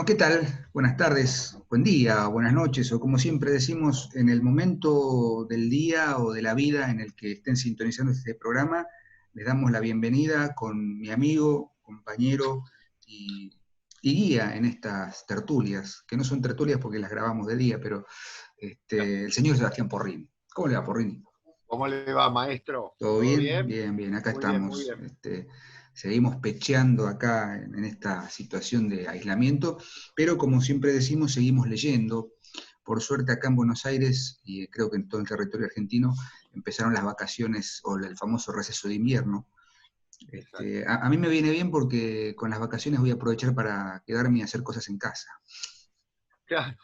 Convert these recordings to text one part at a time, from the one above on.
¿qué tal? Buenas tardes, buen día, buenas noches, o como siempre decimos, en el momento del día o de la vida en el que estén sintonizando este programa, les damos la bienvenida con mi amigo, compañero y, y guía en estas tertulias, que no son tertulias porque las grabamos de día, pero el señor Sebastián Porrini. ¿Cómo le va, Porrini? ¿Cómo le va, maestro? ¿Todo ¿Todo bien? bien? Bien, bien, acá Muy bien, muy estamos. bien. Seguimos pecheando acá en esta situación de aislamiento, pero como siempre decimos, seguimos leyendo. Por suerte acá en Buenos Aires, y creo que en todo el territorio argentino, empezaron las vacaciones o el famoso receso de invierno. Exacto. A mí me viene bien porque con las vacaciones voy a aprovechar para quedarme y hacer cosas en casa. Claro,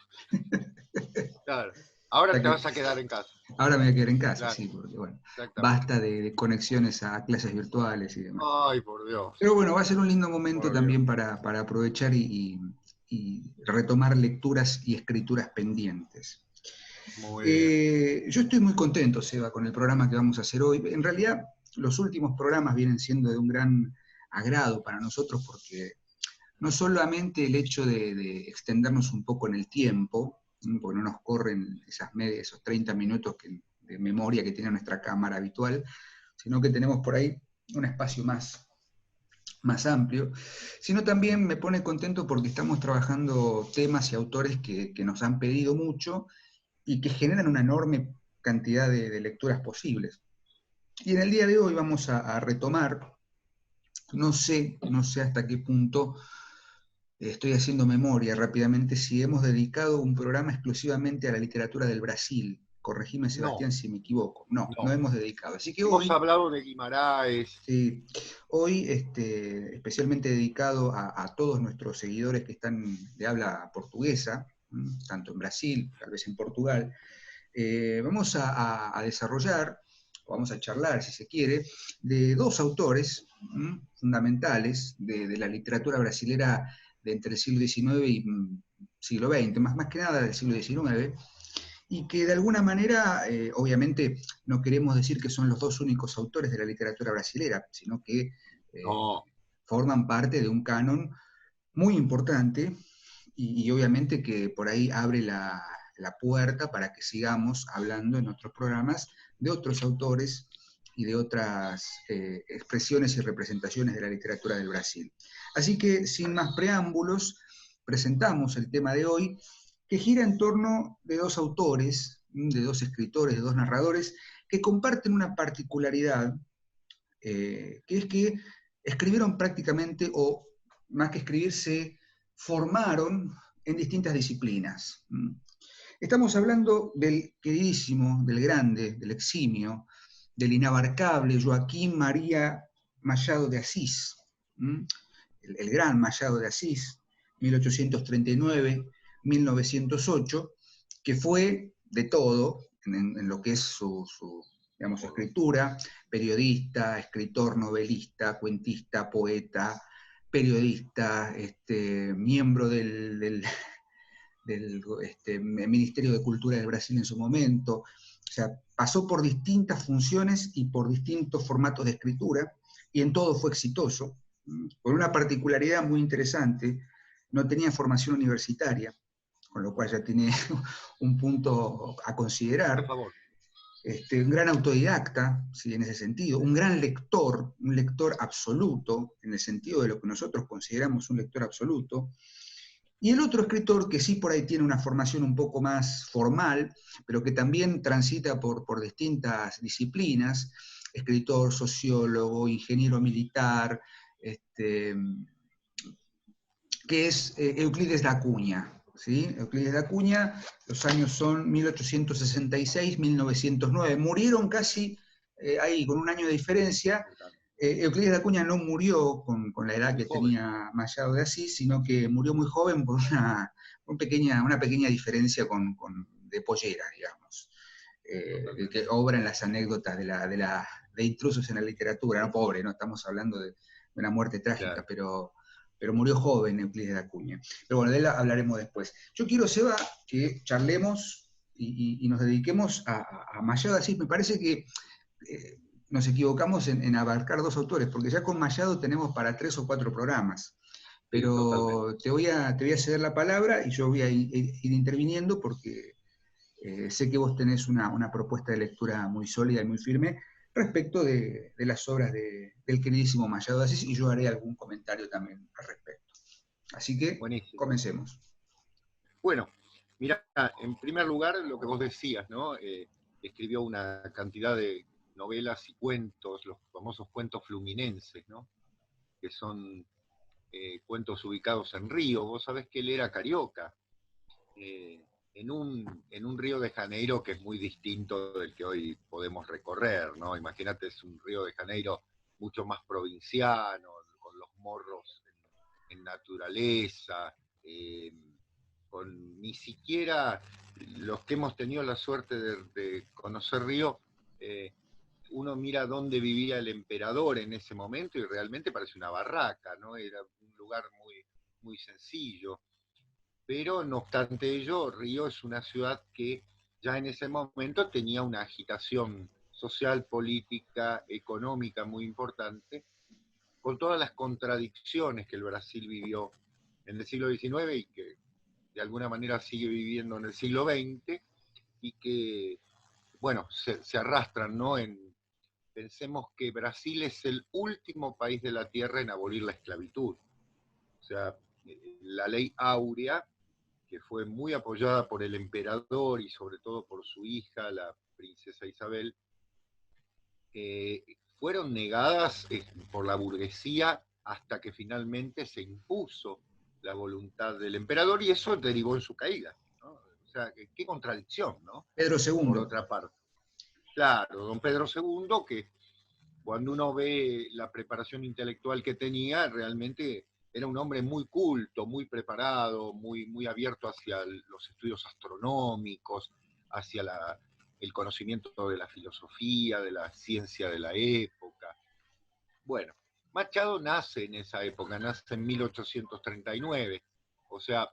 claro. Ahora Ya te que vas a quedar en casa. ahora me voy a quedar en casa, Claro, sí, porque bueno, exactamente. basta de conexiones a clases virtuales y demás. Ay, por Dios, Pero bueno, va a ser un lindo momento por Dios. también para aprovechar y retomar lecturas y escrituras pendientes. Muy bien. Yo estoy muy contento, Seba, con el programa que vamos a hacer hoy. En realidad, los últimos programas vienen siendo de un gran agrado para nosotros porque no solamente el hecho de extendernos un poco en el tiempo, porque no nos corren esos 30 minutos de memoria que tiene nuestra cámara habitual, sino que tenemos por ahí un espacio más amplio, sino también me pone contento porque estamos trabajando temas y autores que nos han pedido mucho y que generan una enorme cantidad de lecturas posibles. Y en el día de hoy vamos a retomar, no sé hasta qué punto estoy haciendo memoria rápidamente, si hemos dedicado un programa exclusivamente a la literatura del Brasil. Corregime, No, Sebastián, si me equivoco. No, no no. hemos dedicado. Así que Hemos hoy hablado de Guimarães. sí, hoy especialmente dedicado a todos nuestros seguidores que están de habla portuguesa, tanto en Brasil, tal vez en Portugal, vamos a desarrollar, o vamos a charlar, si se quiere, de dos autores fundamentales de la literatura brasilera de entre el siglo XIX y siglo XX, más que nada del siglo XIX, y que de alguna manera, obviamente, no queremos decir que son los dos únicos autores de la literatura brasilera, sino que No, forman parte de un canon muy importante y obviamente que por ahí abre la puerta para que sigamos hablando en otros programas de otros autores y de otras expresiones y representaciones de la literatura del Brasil. Así que, sin más preámbulos, presentamos el tema de hoy, que gira en torno de dos autores, de dos escritores, de dos narradores, que comparten una particularidad, que es que escribieron prácticamente, o más que escribir, se formaron en distintas disciplinas. Estamos hablando del queridísimo, del grande, del eximio, del inabarcable Joaquín María Machado de Asís, el gran Machado de Asís, 1839-1908, que fue de todo en lo que es digamos, su escritura: periodista, escritor, novelista, cuentista, poeta, periodista, miembro del Ministerio de Cultura del Brasil en su momento. O sea, pasó por distintas funciones y por distintos formatos de escritura, y en todo fue exitoso, con una particularidad muy interesante: no tenía formación universitaria, con lo cual ya tiene un punto a a considerar. favor. Un gran autodidacta, ¿sí? En ese sentido, un gran lector, un lector absoluto, en el sentido de lo que nosotros consideramos un lector absoluto. Y el otro escritor que sí por ahí tiene una formación un poco más formal, pero que también transita por distintas disciplinas: escritor, sociólogo, ingeniero militar, que es Euclides da Cunha. ¿Sí? Euclides da Cunha, los años son 1866-1909, murieron casi ahí con un año de diferencia. Euclides da Cunha no murió con la edad Muy que joven. tenía Machado de Asís, sino que murió muy joven por una pequeña diferencia de pollera, digamos, Totalmente. que obra en las anécdotas de intrusos en la literatura. No, pobre, no estamos hablando de una muerte trágica, Claro. pero murió joven Euclides de Acuña. Pero bueno, de él hablaremos después. Yo quiero, Seba, que charlemos y nos dediquemos a Machado de Asís. Me parece que nos equivocamos en abarcar dos autores, porque ya con Machado tenemos para 3 o 4 programas. Sí, totalmente. Pero te voy a ceder la palabra y yo voy a ir interviniendo porque sé que vos tenés una propuesta de lectura muy sólida y muy firme respecto de las obras del queridísimo Machado de Asís, y yo haré algún comentario también al respecto. Así que Buenísimo. comencemos. Bueno, mira, en primer lugar, lo que vos decías, ¿no? Escribió una cantidad de novelas y cuentos, los famosos cuentos fluminenses, ¿no? Que son cuentos ubicados en Río. Vos sabés que él era carioca, eh, en un Río de Janeiro que es muy distinto del que hoy podemos recorrer, ¿no? Imagínate, es un Río de Janeiro mucho más provinciano, con los morros en naturaleza, eh, con ni siquiera los que hemos tenido la suerte de conocer Río, eh, uno mira dónde vivía el emperador en ese momento y realmente parece una barraca, ¿no? Era un lugar muy, muy sencillo. Pero no obstante ello, Río es una ciudad que ya en ese momento tenía una agitación social, política, económica muy importante, con todas las contradicciones que el Brasil vivió en el siglo XIX y que de alguna manera sigue viviendo en el siglo XX y que, bueno, se arrastran, ¿no? Pensemos que Brasil es el último país de la Tierra en abolir la esclavitud. O sea, la ley áurea, que fue muy apoyada por el emperador y sobre todo por su hija, la princesa Isabel, eh, fueron negadas por la burguesía hasta que finalmente se impuso la voluntad del emperador y eso derivó en su caída, ¿no? O sea, qué contradicción, ¿no? Pedro Por II. otra parte. Claro, don Pedro II, que cuando uno ve la preparación intelectual que tenía, realmente era un hombre muy culto, muy preparado, muy, muy abierto hacia los estudios astronómicos, hacia el conocimiento de la filosofía, de la ciencia de la época. Bueno, Machado nace en esa época, nace en 1839, o sea,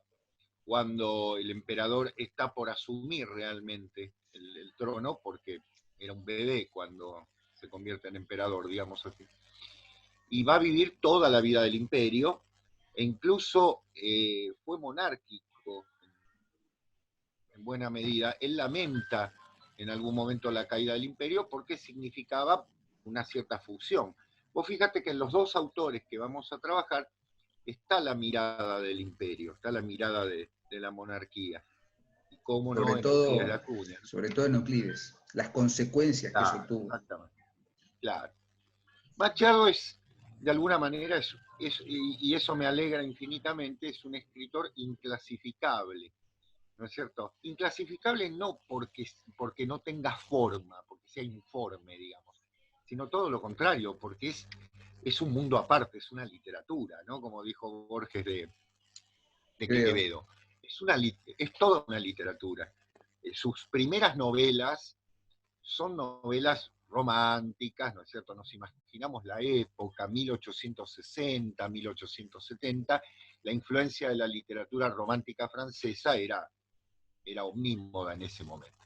cuando el emperador está por asumir realmente el trono, porque era un bebé cuando se convierte en emperador, digamos así, y va a vivir toda la vida del imperio, e incluso fue monárquico en buena medida. Él lamenta en algún momento la caída del imperio porque significaba una cierta fusión. Vos fíjate que en los dos autores que vamos a trabajar está la mirada del imperio, está la mirada de la monarquía. Y cómo Sobre no, en Euclides de todo, Acuña. sobre todo en Euclides, las consecuencias que eso Claro, tuvo. exactamente. Claro. Machado es, de alguna manera, y eso me alegra infinitamente, es un escritor inclasificable, ¿no es cierto? Inclasificable no porque no tenga forma, porque sea informe, digamos, sino todo lo contrario, porque es un mundo aparte, es una literatura, ¿no? Como dijo Borges de Creo. Quevedo. Es toda una literatura. Sus primeras novelas son novelas románticas, ¿no es cierto? Nos imaginamos la época, 1860, 1870, la influencia de la literatura romántica francesa era omnímoda en ese momento.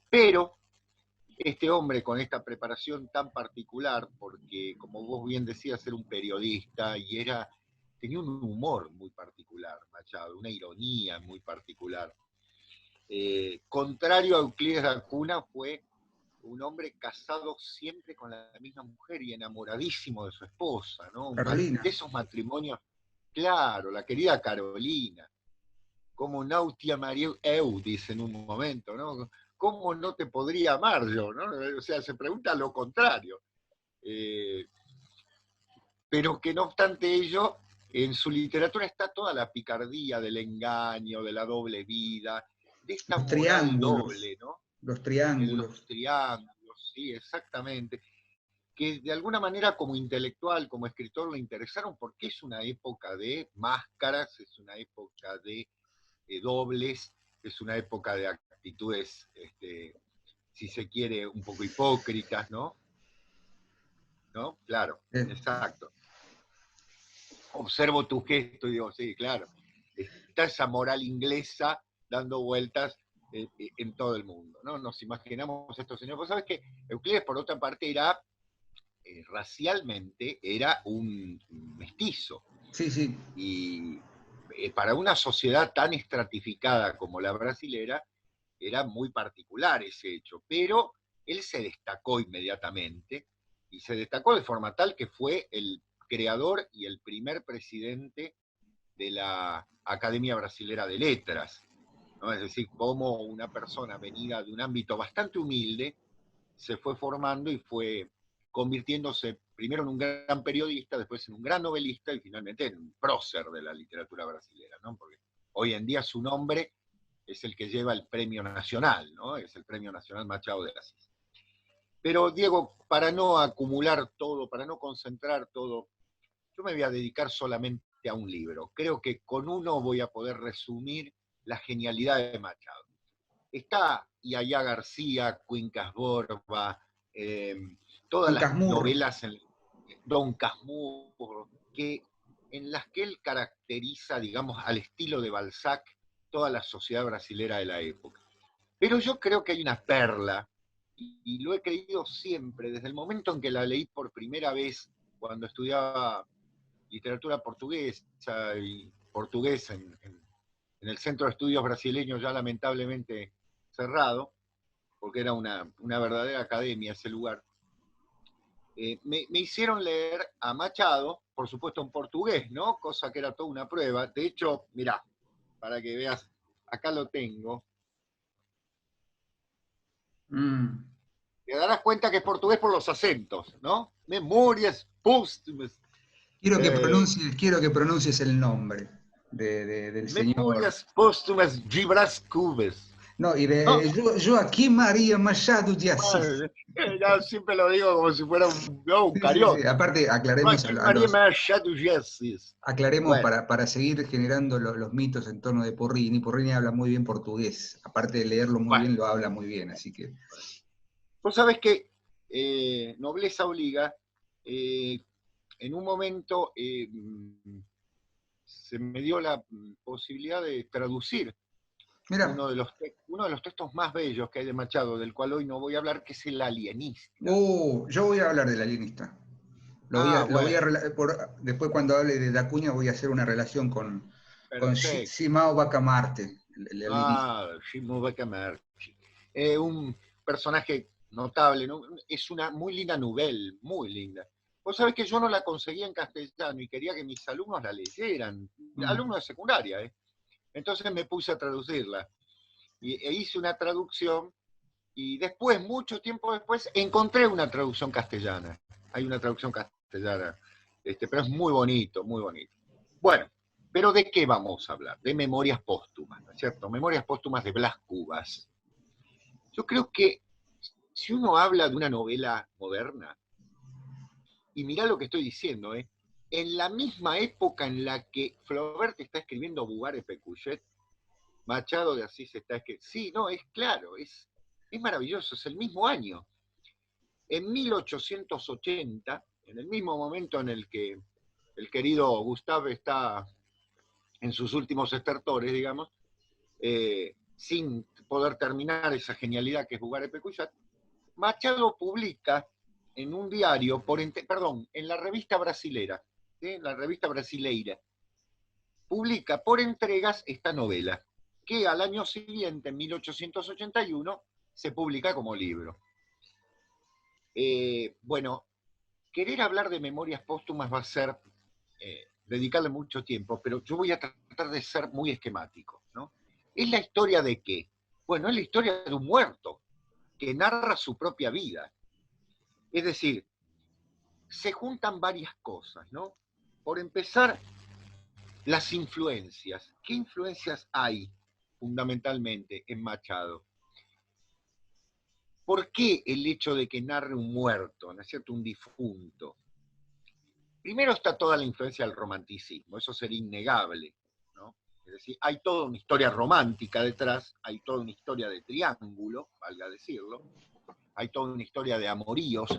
Pero este hombre con esta preparación tan particular, porque como vos bien decías, era un periodista y tenía un humor muy particular, Machado, una ironía muy particular. Contrario a Euclides de Acuña, fue un hombre casado siempre con la misma mujer y enamoradísimo de su esposa, ¿no? Carolina. De esos matrimonios, claro, la querida Carolina, como Nautia Marieu Eu, dice en un momento, ¿no? ¿Cómo no te podría amar yo, no? O sea, se pregunta lo contrario. Eh, pero que no obstante ello, en su literatura está toda la picardía del engaño, de la doble vida, de esta Los moral triángulos. doble, ¿no? Los En los triángulos. triángulos, sí, exactamente, que de alguna manera como intelectual, como escritor, le interesaron porque es una época de máscaras, es una época de dobles, es una época de actitudes, si se quiere, un poco hipócritas, ¿no? ¿No? Claro, Eh, exacto. Observo tu gesto y digo, sí, claro, está esa moral inglesa dando vueltas en todo el mundo, ¿no? Nos imaginamos a estos señores. Vos sabés que Euclides, por otra parte, racialmente era un mestizo. Sí, sí. Y para una sociedad tan estratificada como la brasilera, era muy particular ese hecho, pero él se destacó inmediatamente, y se destacó de forma tal que fue el creador y el primer presidente de la Academia Brasilera de Letras, ¿no? Es decir, cómo una persona venida de un ámbito bastante humilde se fue formando y fue convirtiéndose primero en un gran periodista, después en un gran novelista y finalmente en un prócer de la literatura brasileña, ¿no? Porque hoy en día su nombre es el que lleva el premio nacional, ¿no? Es el premio nacional Machado de Asís. Pero Diego, para no acumular todo, para no concentrar todo, yo me voy a dedicar solamente a un libro. Creo que con uno voy a poder resumir la genialidad de Machado. Está Yaya García, Quincas Borba, eh, todas Don las Casmurro. novelas en Don Casmurro, en las que él caracteriza, digamos, al estilo de Balzac, toda la sociedad brasilera de la época. Pero yo creo que hay una perla, y lo he creído siempre, desde el momento en que la leí por primera vez, cuando estudiaba literatura portuguesa y portugués en el Centro de Estudios Brasileños, ya lamentablemente cerrado, porque era una verdadera academia ese lugar. Me hicieron leer a Machado, por supuesto en portugués, ¿no? Cosa que era toda una prueba. De hecho, mirá, para que veas, acá lo tengo. Mm. Te darás cuenta que es portugués por los acentos, ¿no? Memorias póstumas. Quiero que pronuncies el nombre del señor. Memorias póstumas de Brás Cubas. No, y ¿No? de Joaquín María Machado de Asís. Ya siempre lo digo como si fuera un Sí, sí, sí. carioca. Aparte, Joaquín María Machado de Assis. aclaremos Bueno, para seguir generando los mitos en torno de Porrini. Porrini habla muy bien portugués. Aparte de leerlo muy bueno. bien, lo habla muy bien. Así que. Vos sabés que Nobleza Obliga, en un momento se me dio la posibilidad de traducir Mira, uno de los textos más bellos que hay de Machado, del cual hoy no voy a hablar, que es El alienista. yo voy a hablar del alienista. Ah, Lo voy a bueno, después cuando hable de Dacuña voy a hacer una relación con perfecto. Simao Bacamarte, el alienista. Ah, Shimo Bakamerchi. Un personaje notable, ¿no? Es una muy linda novela, muy linda. Vos sabés que yo no la conseguía en castellano y quería que mis alumnos la leyeran, Mm. alumnos de secundaria, ¿eh? Entonces me puse a traducirla e hice una traducción y después, mucho tiempo después, encontré una traducción castellana. Hay una traducción castellana, pero es muy bonito, muy bonito. Bueno, pero ¿de qué vamos a hablar? De Memorias Póstumas, ¿no es cierto? Memorias Póstumas de Blas Cubas. Yo creo que si uno habla de una novela moderna, y mirá lo que estoy diciendo, en la misma época en la que Flaubert está escribiendo Bugar et Pécuchet, Machado de Asís está escribiendo. Sí, no, es claro, es maravilloso, es el mismo año. En 1880, en el mismo momento en el que el querido Gustave está en sus últimos estertores, digamos, sin poder terminar esa genialidad que es Bugar et Pécuchet, Machado publica en un diario, perdón, en la revista brasilera, ¿sí? La revista brasileira, publica por entregas esta novela, que al año siguiente, en 1881, se publica como libro. Bueno, querer hablar de Memorias Póstumas va a ser dedicarle mucho tiempo, pero yo voy a tratar de ser muy esquemático, ¿no? ¿Es la historia de qué? Bueno, es la historia de un muerto que narra su propia vida. Es decir, se juntan varias cosas, ¿no? Por empezar, las influencias. ¿Qué influencias hay fundamentalmente en Machado? ¿Por qué el hecho de que narre un muerto, ¿no es cierto? Un difunto. Primero está toda la influencia del romanticismo, eso sería innegable, ¿no? Es decir, hay toda una historia romántica detrás, hay toda una historia de triángulo, valga decirlo, hay toda una historia de amoríos,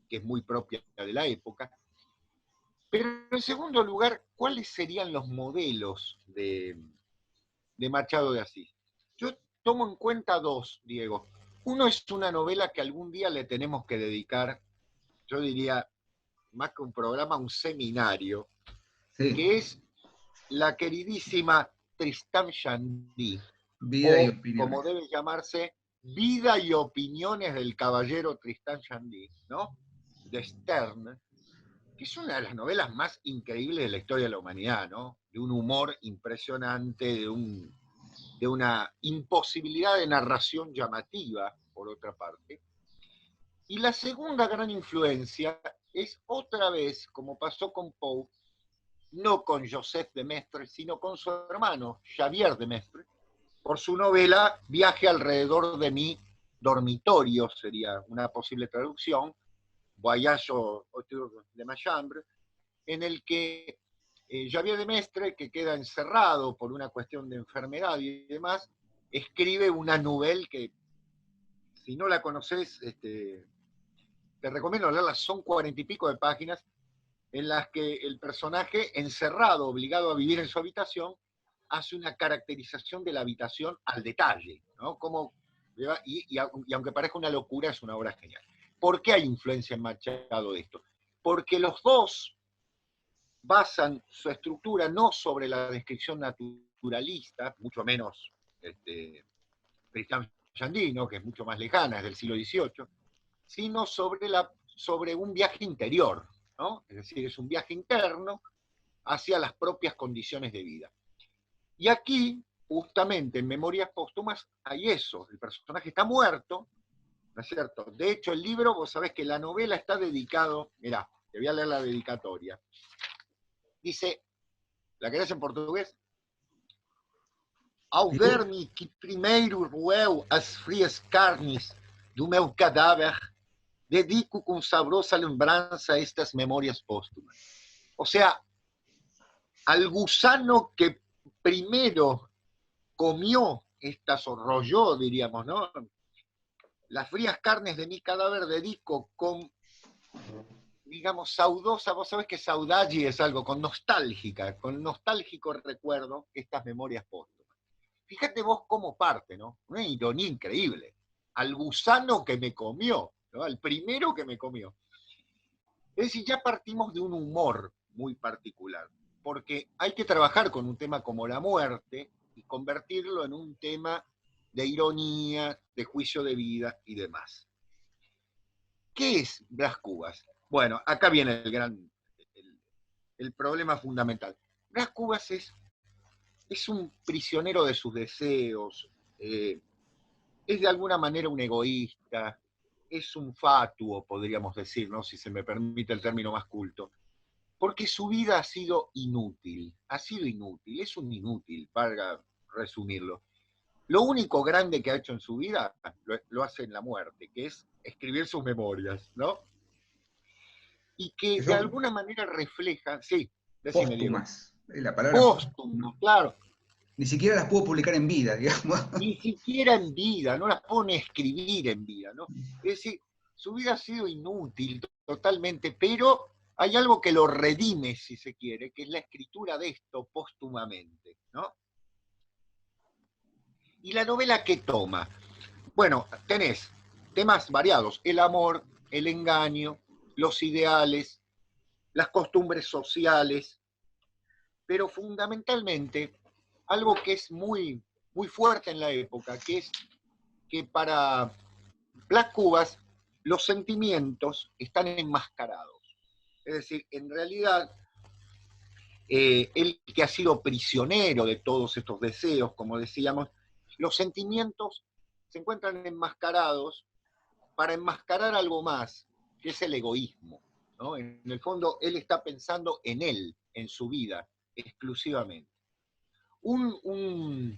que es muy propia de la época. Pero en segundo lugar, ¿cuáles serían los modelos de Machado de Asís? Yo tomo en cuenta dos, Diego. Uno es una novela que algún día le tenemos que dedicar, yo diría, más que un programa, un seminario, Sí, que es la queridísima Tristan Shandy, vida y o como opiniones. debe llamarse, Vida y opiniones del caballero Tristan Shandy, ¿no? De Stern, que es una de las novelas más increíbles de la historia de la humanidad, ¿no? De un humor impresionante, de una imposibilidad de narración llamativa, por otra parte. Y la segunda gran influencia es otra vez, como pasó con Poe, no con Joseph de Maistre, sino con su hermano, Xavier de Maistre, por su novela Viaje alrededor de mi dormitorio, sería una posible traducción, Voyage autour de ma chambre, en el que Xavier de Maistre, que queda encerrado por una cuestión de enfermedad y demás, escribe una novela que, si no la conoces, te recomiendo leerla, son 40 y pico de páginas, en las que el personaje, encerrado, obligado a vivir en su habitación, hace una caracterización de la habitación al detalle, ¿no? Como, y aunque parezca una locura, es una obra genial. ¿Por qué hay influencia en Machado de esto? Porque los dos basan su estructura no sobre la descripción naturalista, mucho menos Tristan Shandy, ¿no? Que es mucho más lejana, es del siglo XVIII, sino sobre un viaje interior, ¿no? Es decir, es un viaje interno hacia las propias condiciones de vida. Y aquí, justamente en Memorias Póstumas, hay eso, el personaje está muerto, ¿no es cierto? De hecho, el libro, vos sabés que la novela está dedicado, mirá, te voy a leer la dedicatoria. Dice, ¿la querés en portugués? Ao ver-me que primeiro roeu as frias carnes do meu cadáver, dedico con sabrosa lembranza estas memorias póstumas. O sea, al gusano que primero comió estas, o rolló, diríamos, ¿no? Las frías carnes de mi cadáver dedico con, digamos, saudosa, vos sabés que saudade es algo, con nostálgica, con nostálgico recuerdo, estas memorias póstumas. Fíjate vos cómo parte, ¿no? Una ironía increíble. Al gusano que me comió, ¿no? Al primero que me comió. Es decir, ya partimos de un humor muy particular, porque hay que trabajar con un tema como la muerte y convertirlo en un tema de ironía, de juicio de vida y demás. ¿Qué es Blas Cubas? Bueno, acá viene el problema fundamental. Blas Cubas es un prisionero de sus deseos, es de alguna manera un egoísta, es un fatuo, podríamos decir, ¿no? Si se me permite el término más culto, porque su vida ha sido inútil, es un inútil, para resumirlo. Lo único grande que ha hecho en su vida lo hace en la muerte, que es escribir sus memorias, ¿no? Y que Que de son alguna manera refleja, sí, decime, Diego, póstumas. La palabra póstumo, póstuma. claro, Ni siquiera las pudo publicar en vida, digamos. ni siquiera en vida, no las pone a escribir en vida, ¿no? Es decir, su vida ha sido inútil totalmente, pero hay algo que lo redime, si se quiere, que es la escritura de esto póstumamente, ¿no? ¿Y la novela qué toma? Bueno, tenés temas variados, el amor, el engaño, los ideales, las costumbres sociales, pero fundamentalmente algo que es muy, muy fuerte en la época, que es que para Blas Cubas los sentimientos están enmascarados. Es decir, en realidad, él que ha sido prisionero de todos estos deseos, como decíamos, los sentimientos se encuentran enmascarados para enmascarar algo más, que es el egoísmo, ¿no? En el fondo, él está pensando en él, en su vida, exclusivamente. Un,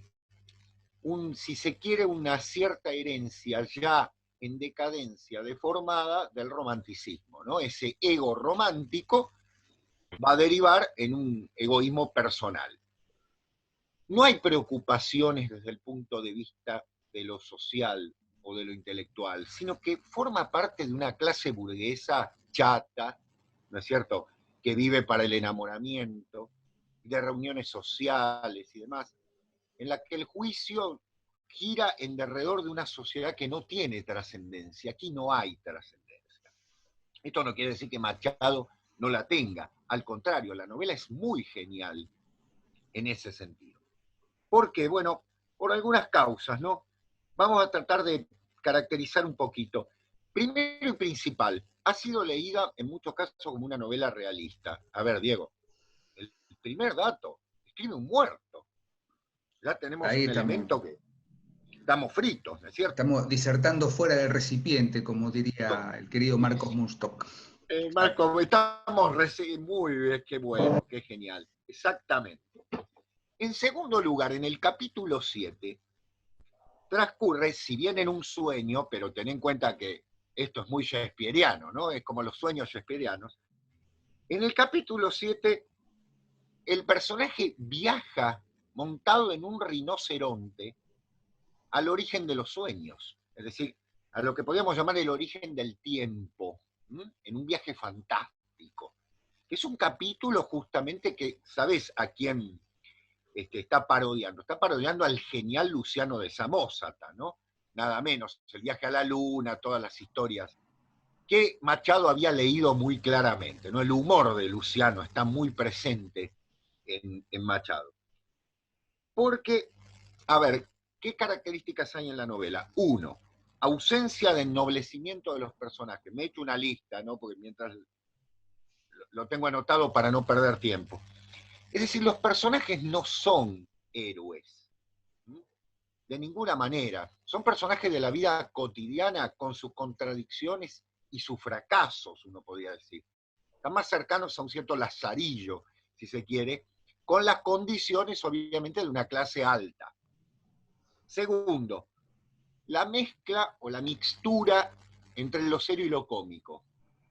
un, si se quiere, una cierta herencia ya en decadencia, deformada del romanticismo, ¿no? Ese ego romántico va a derivar en un egoísmo personal. No hay preocupaciones desde el punto de vista de lo social o de lo intelectual, sino que forma parte de una clase burguesa chata, ¿no es cierto?, que vive para el enamoramiento, de reuniones sociales y demás, en la que el juicio gira en derredor de una sociedad que no tiene trascendencia. Aquí no hay trascendencia. Esto no quiere decir que Machado no la tenga. Al contrario, la novela es muy genial en ese sentido. Porque, bueno, por algunas causas, ¿no? Vamos a tratar de caracterizar un poquito. Primero y principal, ha sido leída en muchos casos como una novela realista. A ver, Diego, el primer dato, escribe un muerto. Ya tenemos Ahí un estamos, elemento que estamos fritos, ¿no es cierto? estamos disertando fuera del recipiente, como diría el querido Marcos Munstock. Marco, estamos muy bien, qué bueno, qué genial. Exactamente. En segundo lugar, en el capítulo 7, transcurre, si bien en un sueño, pero ten en cuenta que esto es muy shakespeariano, ¿no? Es como los sueños shakespearianos. En el capítulo 7, el personaje viaja montado en un rinoceronte al origen de los sueños, es decir, a lo que podríamos llamar el origen del tiempo, en un viaje fantástico. Es un capítulo justamente que, ¿sabes a quién está parodiando? Está parodiando al genial Luciano de Samosata, ¿no? Nada menos, el viaje a la luna, todas las historias que Machado había leído muy claramente, ¿no? El humor de Luciano está muy presente en Machado. Porque, a ver, ¿qué características hay en la novela? Uno, ausencia de ennoblecimiento de los personajes. Me he hecho una lista, ¿no? Porque mientras lo tengo anotado para no perder tiempo. Es decir, los personajes no son héroes, de ninguna manera. Son personajes de la vida cotidiana con sus contradicciones y sus fracasos, uno podría decir. Están más cercanos a un cierto lazarillo, si se quiere, con las condiciones, obviamente, de una clase alta. Segundo, la mezcla o la mixtura entre lo serio y lo cómico.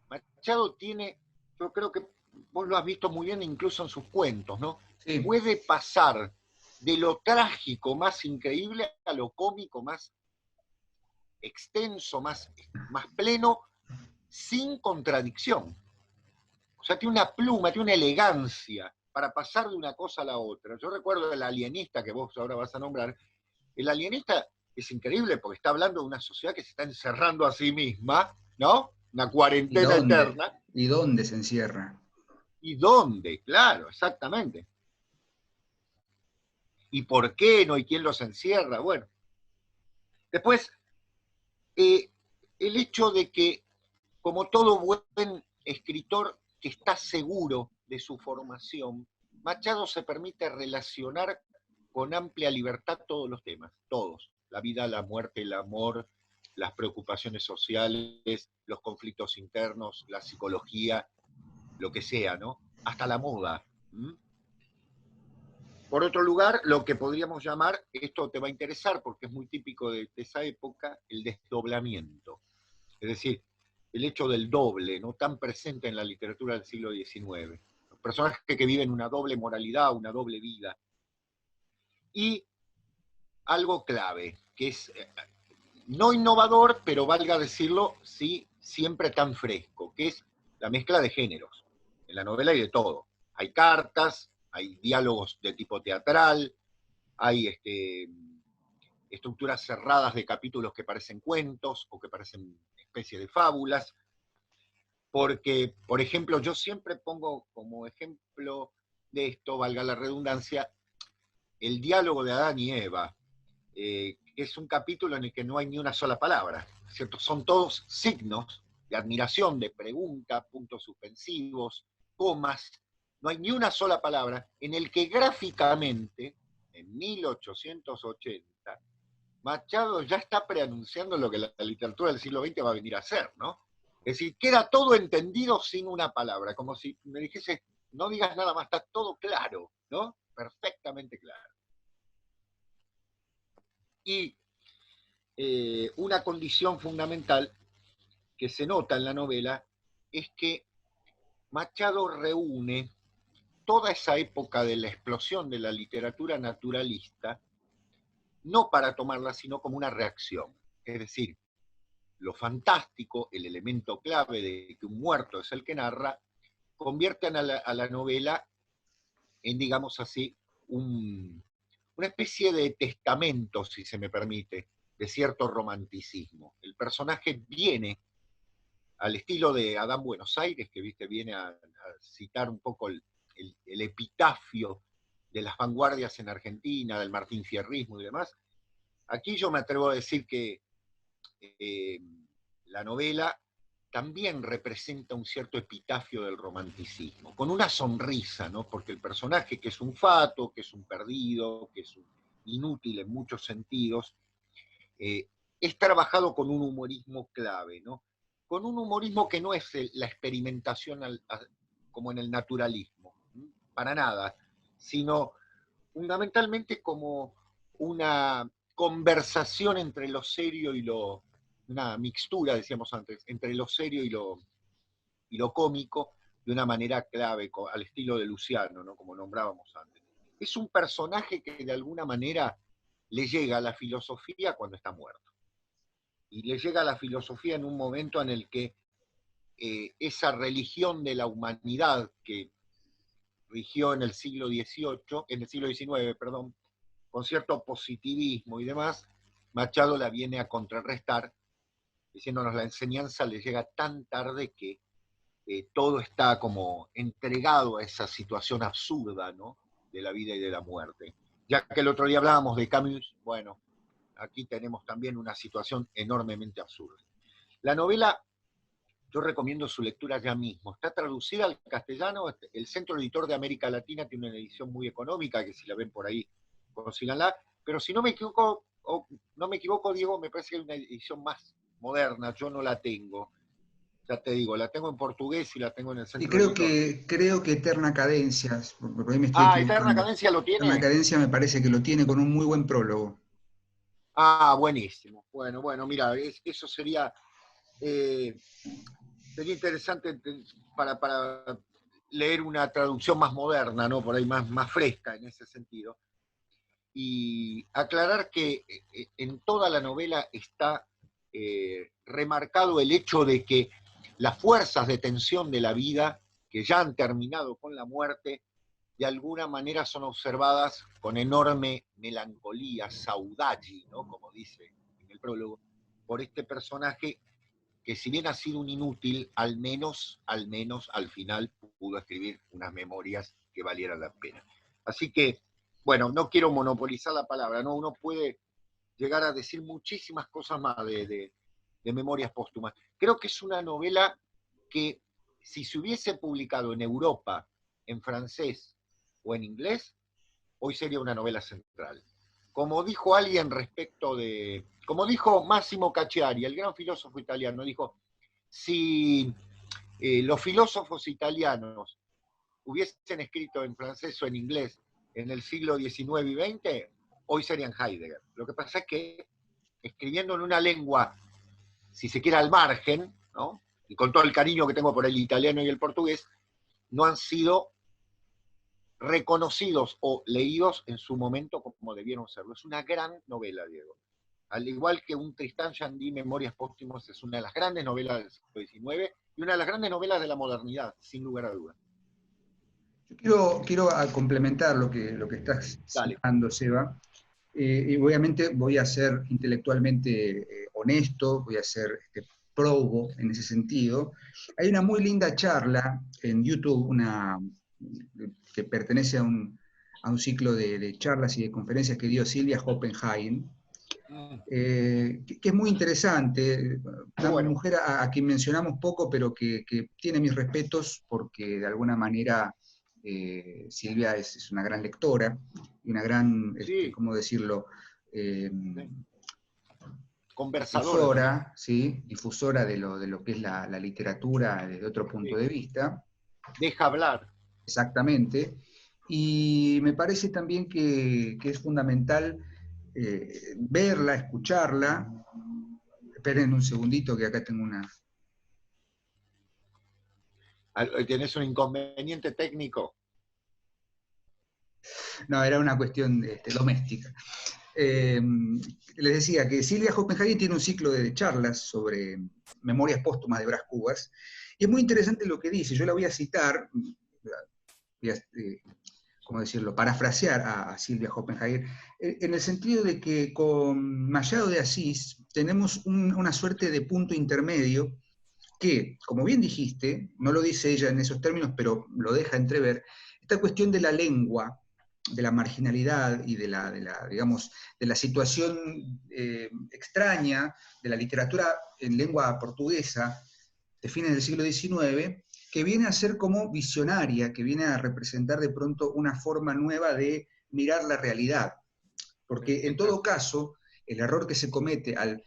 Machado tiene, yo creo que vos lo has visto muy bien incluso en sus cuentos, ¿no? Sí, Puede pasar de lo trágico más increíble a lo cómico más extenso, más pleno, sin contradicción. O sea, tiene una pluma, tiene una elegancia para pasar de una cosa a la otra. Yo recuerdo el alienista que vos ahora vas a nombrar. El alienista es increíble porque está hablando de una sociedad que se está encerrando a sí misma, ¿no? Una ¿y cuarentena dónde? eterna. ¿Y dónde se encierra? ¿Y dónde? Claro, exactamente. ¿Y por qué no? ¿Y quién los encierra? Bueno. Después, eh, el hecho de que, como todo buen escritor que está seguro de su formación, Machado se permite relacionar con amplia libertad todos los temas, todos. La vida, la muerte, el amor, las preocupaciones sociales, los conflictos internos, la psicología, lo que sea, ¿no? Hasta la moda. ¿Mm? Por otro lugar, lo que podríamos llamar, esto te va a interesar porque es muy típico de esa época, el desdoblamiento. Es decir, el hecho del doble, ¿no? Tan presente en la literatura del siglo XIX. Los personajes que viven una doble moralidad, una doble vida. Y algo clave, que es no innovador, pero valga decirlo, sí, siempre tan fresco, que es la mezcla de géneros. En la novela hay de todo. Hay cartas, hay diálogos de tipo teatral, hay estructuras cerradas de capítulos que parecen cuentos o que parecen especie de fábulas, porque, por ejemplo, yo siempre pongo como ejemplo de esto, valga la redundancia, el diálogo de Adán y Eva, que es un capítulo en el que no hay ni una sola palabra, ¿cierto? Son todos signos de admiración, de pregunta, puntos suspensivos, comas, no hay ni una sola palabra, en el que gráficamente, en 1880, Machado ya está preanunciando lo que la literatura del siglo XX va a venir a hacer, ¿no? Es decir, queda todo entendido sin una palabra, como si me dijese, no digas nada más, está todo claro, ¿no? Perfectamente claro. Y una condición fundamental que se nota en la novela es que Machado reúne toda esa época de la explosión de la literatura naturalista, no para tomarla, sino como una reacción. Es decir, lo fantástico, el elemento clave de que un muerto es el que narra, convierten a la novela en, digamos así, una especie de testamento, si se me permite, de cierto romanticismo. El personaje viene al estilo de Adán Buenos Aires, que viste, viene a citar un poco el epitafio de las vanguardias en Argentina, del Martín Fierrismo y demás. Aquí yo me atrevo a decir que la novela también representa un cierto epitafio del romanticismo, con una sonrisa, ¿no? Porque el personaje, que es un fato, que es un perdido, que es un inútil en muchos sentidos, es trabajado con un humorismo clave, ¿no? Con un humorismo que no es la experimentación como en el naturalismo, para nada, sino fundamentalmente como una conversación entre lo serio y una mixtura, decíamos antes, entre lo serio y lo cómico, de una manera clave, al estilo de Luciano, ¿no? Como nombrábamos antes. Es un personaje que de alguna manera le llega a la filosofía cuando está muerto. Y le llega a la filosofía en un momento en el que esa religión de la humanidad que rigió en el siglo XVIII, en el siglo XIX, perdón, con cierto positivismo y demás, Machado la viene a contrarrestar, diciéndonos la enseñanza le llega tan tarde que todo está como entregado a esa situación absurda, ¿no? De la vida y de la muerte. Ya que el otro día hablábamos de Camus, bueno, aquí tenemos también una situación enormemente absurda. La novela, yo recomiendo su lectura ya mismo. Está traducida al castellano. El Centro Editor de América Latina tiene una edición muy económica, que si la ven por ahí, consíganla. Pero si no me equivoco, Diego, me parece que hay una edición más moderna. Yo no la tengo. Ya te digo, la tengo en portugués y la tengo en el Y Centro Editor. creo que Eterna Cadencia, por ahí me estoy Ah, Eterna equivocando. Cadencia lo Eterna tiene. Cadencia me parece que lo tiene con un muy buen prólogo. Ah, buenísimo. Bueno, mira, eso sería interesante para leer una traducción más moderna, ¿no? Por ahí más fresca en ese sentido. Y aclarar que en toda la novela está remarcado el hecho de que las fuerzas de tensión de la vida, que ya han terminado con la muerte, de alguna manera son observadas con enorme melancolía, saudade, ¿no? Como dice en el prólogo, por este personaje que, si bien ha sido un inútil, al menos al final pudo escribir unas memorias que valieran la pena. Así que, bueno, no quiero monopolizar la palabra, ¿no? Uno puede llegar a decir muchísimas cosas más de Memorias Póstumas. Creo que es una novela que, si se hubiese publicado en Europa, en francés o en inglés, hoy sería una novela central. Como dijo alguien como dijo Massimo Cacciari, el gran filósofo italiano, dijo, si los filósofos italianos hubiesen escrito en francés o en inglés en el siglo XIX y XX, hoy serían Heidegger. Lo que pasa es que, escribiendo en una lengua, si se quiere, al margen, ¿no? Y con todo el cariño que tengo por el italiano y el portugués, no han sido reconocidos o leídos en su momento como debieron serlo. Es una gran novela, Diego. Al igual que un Tristán Shandy, Memorias Póstumas, es una de las grandes novelas del siglo XIX y una de las grandes novelas de la modernidad, sin lugar a dudas. Quiero complementar lo que estás Dale. citando, Seba. Y obviamente voy a ser intelectualmente honesto, voy a ser probo en ese sentido. Hay una muy linda charla en YouTube, que pertenece a un ciclo de charlas y de conferencias que dio Silvia Hoppenheim, que es muy interesante, una mujer a quien mencionamos poco, pero que tiene mis respetos porque de alguna manera Silvia es una gran lectora y una gran, Sí. ¿cómo decirlo? Conversadora, ¿sí? Difusora de lo que es la literatura desde otro punto de vista. Deja hablar. Exactamente. Y me parece también que es fundamental verla, escucharla. Esperen un segundito que acá tengo una... ¿Tienes un inconveniente técnico? No, era una cuestión doméstica. Les decía que Silvia Hoppenheim tiene un ciclo de charlas sobre memorias póstumas de Brás Cubas, y es muy interesante lo que dice. Yo la voy a citar, voy a, ¿cómo decirlo?, parafrasear a Silvia Hoppenheim, en el sentido de que con Machado de Asís tenemos una suerte de punto intermedio que, como bien dijiste, no lo dice ella en esos términos, pero lo deja entrever, esta cuestión de la lengua, de la marginalidad y digamos, de la situación extraña de la literatura en lengua portuguesa de fines del siglo XIX, que viene a ser como visionaria, que viene a representar de pronto una forma nueva de mirar la realidad. Porque en todo caso, el error que se comete al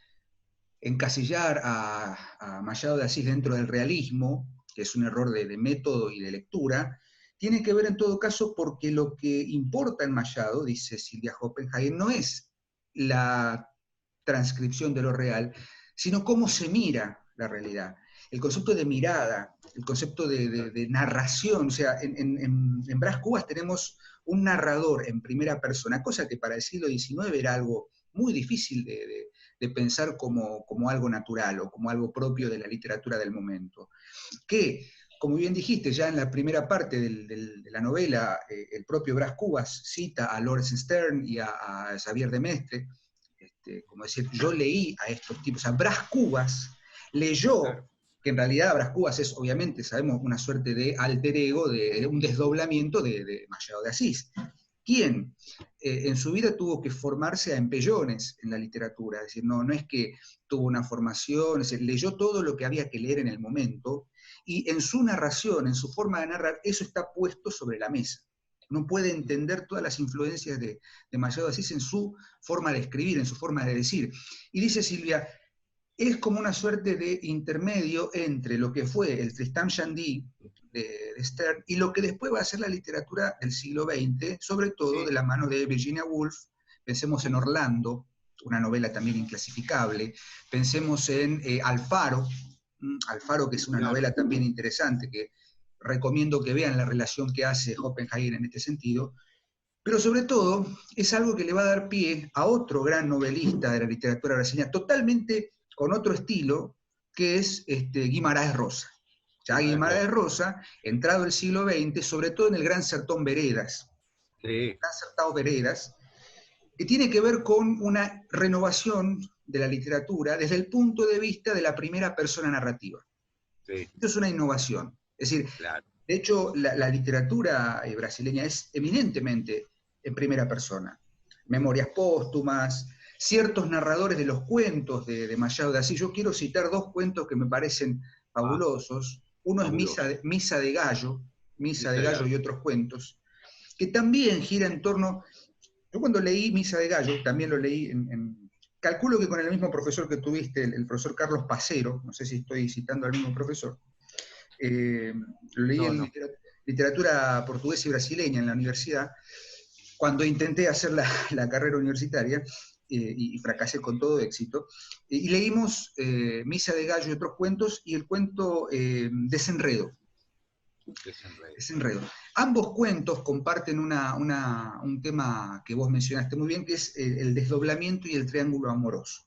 encasillar a Machado de Assis dentro del realismo, que es un error de método y de lectura, tiene que ver en todo caso porque lo que importa en Machado, dice Silvia Hoppenhagen, no es la transcripción de lo real, sino cómo se mira la realidad. El concepto de mirada, el concepto de narración, o sea, en Brás Cubas tenemos un narrador en primera persona, cosa que para el siglo XIX era algo muy difícil de pensar como algo natural o como algo propio de la literatura del momento. Que, como bien dijiste, ya en la primera parte de la novela, el propio Brás Cubas cita a Lawrence Stern y a Xavier de Mestre, como decir, yo leí a estos tipos, o sea, Brás Cubas leyó, que en realidad Brás Cubas es, obviamente, sabemos, una suerte de alter ego, de un desdoblamiento de Machado de Assis, quien en su vida tuvo que formarse a empellones en la literatura, es decir, no es que tuvo una formación, es decir, leyó todo lo que había que leer en el momento, y en su narración, en su forma de narrar, eso está puesto sobre la mesa. No puede entender todas las influencias de Machado de Assis en su forma de escribir, en su forma de decir. Y dice Silvia, es como una suerte de intermedio entre lo que fue el Tristan Shandy de Stern y lo que después va a ser la literatura del siglo XX, sobre todo de la mano de Virginia Woolf. Pensemos en Orlando, una novela también inclasificable. Pensemos en Alfaro, Alfaro, que es una novela también interesante, que recomiendo que vean la relación que hace Hoppenhagen en este sentido. Pero sobre todo es algo que le va a dar pie a otro gran novelista de la literatura brasileña, totalmente con otro estilo, que es Guimarães Rosa. Ya Guimarães Rosa, entrado el siglo XX, sobre todo en el Gran Sertón Veredas, Gran Sertão Veredas, que tiene que ver con una renovación de la literatura desde el punto de vista de la primera persona narrativa. Esto es una innovación. Es decir, de hecho, la literatura brasileña es eminentemente en primera persona. Memorias póstumas, ciertos narradores de los cuentos de Machado de Assis. Yo quiero citar dos cuentos que me parecen fabulosos. Uno es Misa de Gallo, Misa de Gallo y otros cuentos, que también gira en torno... Yo cuando leí Misa de Gallo, también lo leí calculo que con el mismo profesor que tuviste, el profesor Carlos Pacero, no sé si estoy citando al mismo profesor, lo leí en literatura portuguesa y brasileña en la universidad, cuando intenté hacer la carrera universitaria, y fracasé con todo éxito, y leímos Misa de Gallo y otros cuentos, y el cuento Desenredo. Desenredo. Ambos cuentos comparten un tema que vos mencionaste muy bien, que es el desdoblamiento y el triángulo amoroso.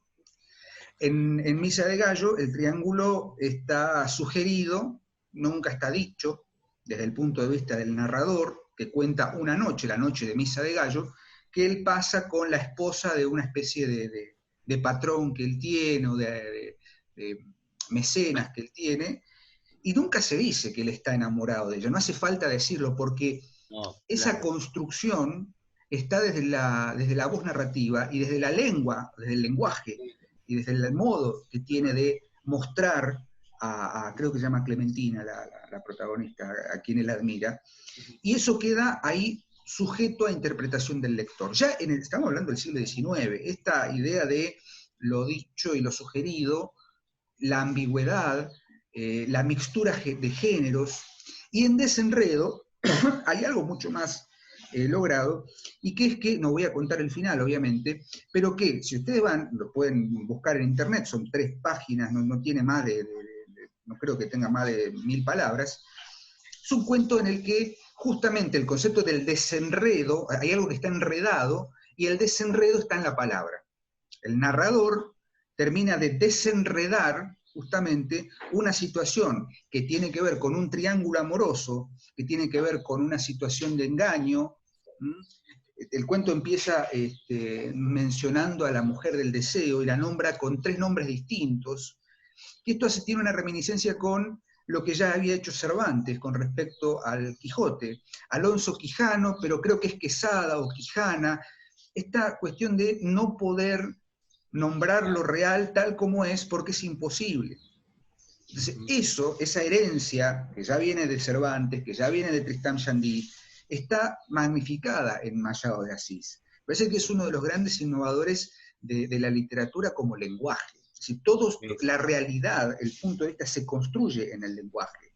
En Misa de Gallo, el triángulo está sugerido, nunca está dicho, desde el punto de vista del narrador, que cuenta una noche, la noche de Misa de Gallo, que él pasa con la esposa de una especie de patrón que él tiene, o de mecenas que él tiene, y nunca se dice que él está enamorado de ella, no hace falta decirlo, porque esa construcción está desde la voz narrativa y desde la lengua, desde el lenguaje, y desde el modo que tiene de mostrar creo que se llama Clementina, la protagonista, a quien él admira, y eso queda ahí sujeto a interpretación del lector. Ya estamos hablando del siglo XIX, esta idea de lo dicho y lo sugerido, la ambigüedad, la mixtura de géneros, y en Desenredo hay algo mucho más logrado, y que es que, no voy a contar el final obviamente, pero que si ustedes van, lo pueden buscar en internet, son 3 páginas, no tiene más no creo que tenga más de 1000 palabras, es un cuento en el que justamente el concepto del desenredo, hay algo que está enredado, y el desenredo está en la palabra. El narrador termina de desenredar justamente una situación que tiene que ver con un triángulo amoroso, que tiene que ver con una situación de engaño. El cuento empieza mencionando a la mujer del deseo y la nombra con 3 nombres distintos, Y esto tiene una reminiscencia con lo que ya había hecho Cervantes con respecto al Quijote. Alonso Quijano, pero creo que es Quesada o Quijana, esta cuestión de no poder nombrar lo real tal como es porque es imposible. Entonces, esa herencia que ya viene de Cervantes, que ya viene de Tristán Shandy, está magnificada en Machado de Asís. Parece que es uno de los grandes innovadores de la literatura como lenguaje. Es decir, la realidad, el punto de vista se construye en el lenguaje.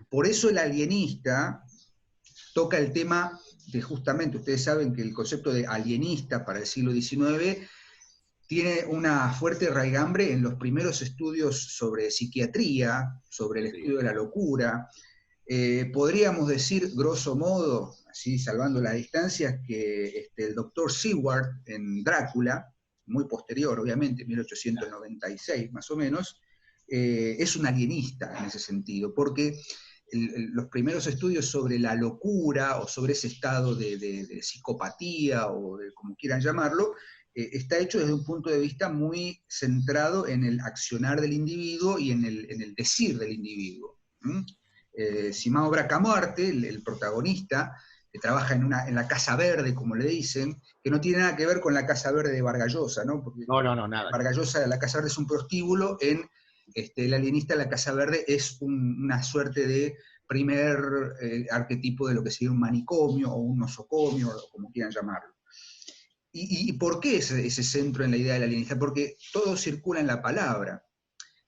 Por eso el alienista toca el tema de justamente, ustedes saben que el concepto de alienista para el siglo XIX tiene una fuerte raigambre en los primeros estudios sobre psiquiatría, sobre el estudio de la locura. Podríamos decir, grosso modo, así salvando las distancias, que el doctor Seward en Drácula, muy posterior obviamente, 1896 más o menos, es un alienista en ese sentido, porque los primeros estudios sobre la locura o sobre ese estado de psicopatía o de como quieran llamarlo, está hecho desde un punto de vista muy centrado en el accionar del individuo y en el decir del individuo. Simao Bracamonte, el protagonista, que trabaja en la Casa Verde, como le dicen, que no tiene nada que ver con la Casa Verde de Vargas Llosa, ¿no? Porque no, nada. Vargas Llosa, la Casa Verde es un prostíbulo, el alienista, la Casa Verde es una suerte de primer arquetipo de lo que sería un manicomio o un nosocomio, o como quieran llamarlo. ¿Y por qué ese centro en la idea del alienista? Porque todo circula en la palabra.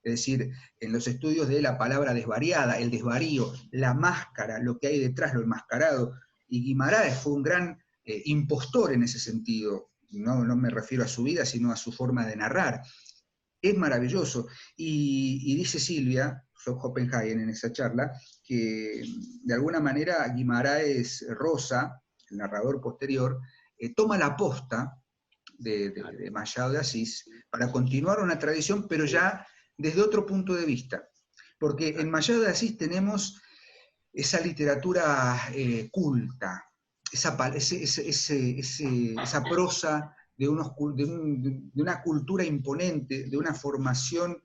Es decir, en los estudios de la palabra desvariada, el desvarío, la máscara, lo que hay detrás, lo enmascarado. Y Guimarães fue un gran impostor en ese sentido. No me refiero a su vida, sino a su forma de narrar. Es maravilloso. Y dice Silvia Oppenheim en esa charla, que de alguna manera Guimarães Rosa, el narrador posterior, toma la posta de Machado de Asís para continuar una tradición, pero ya desde otro punto de vista. Porque en Machado de Asís tenemos esa literatura culta, esa prosa de una cultura imponente, de una formación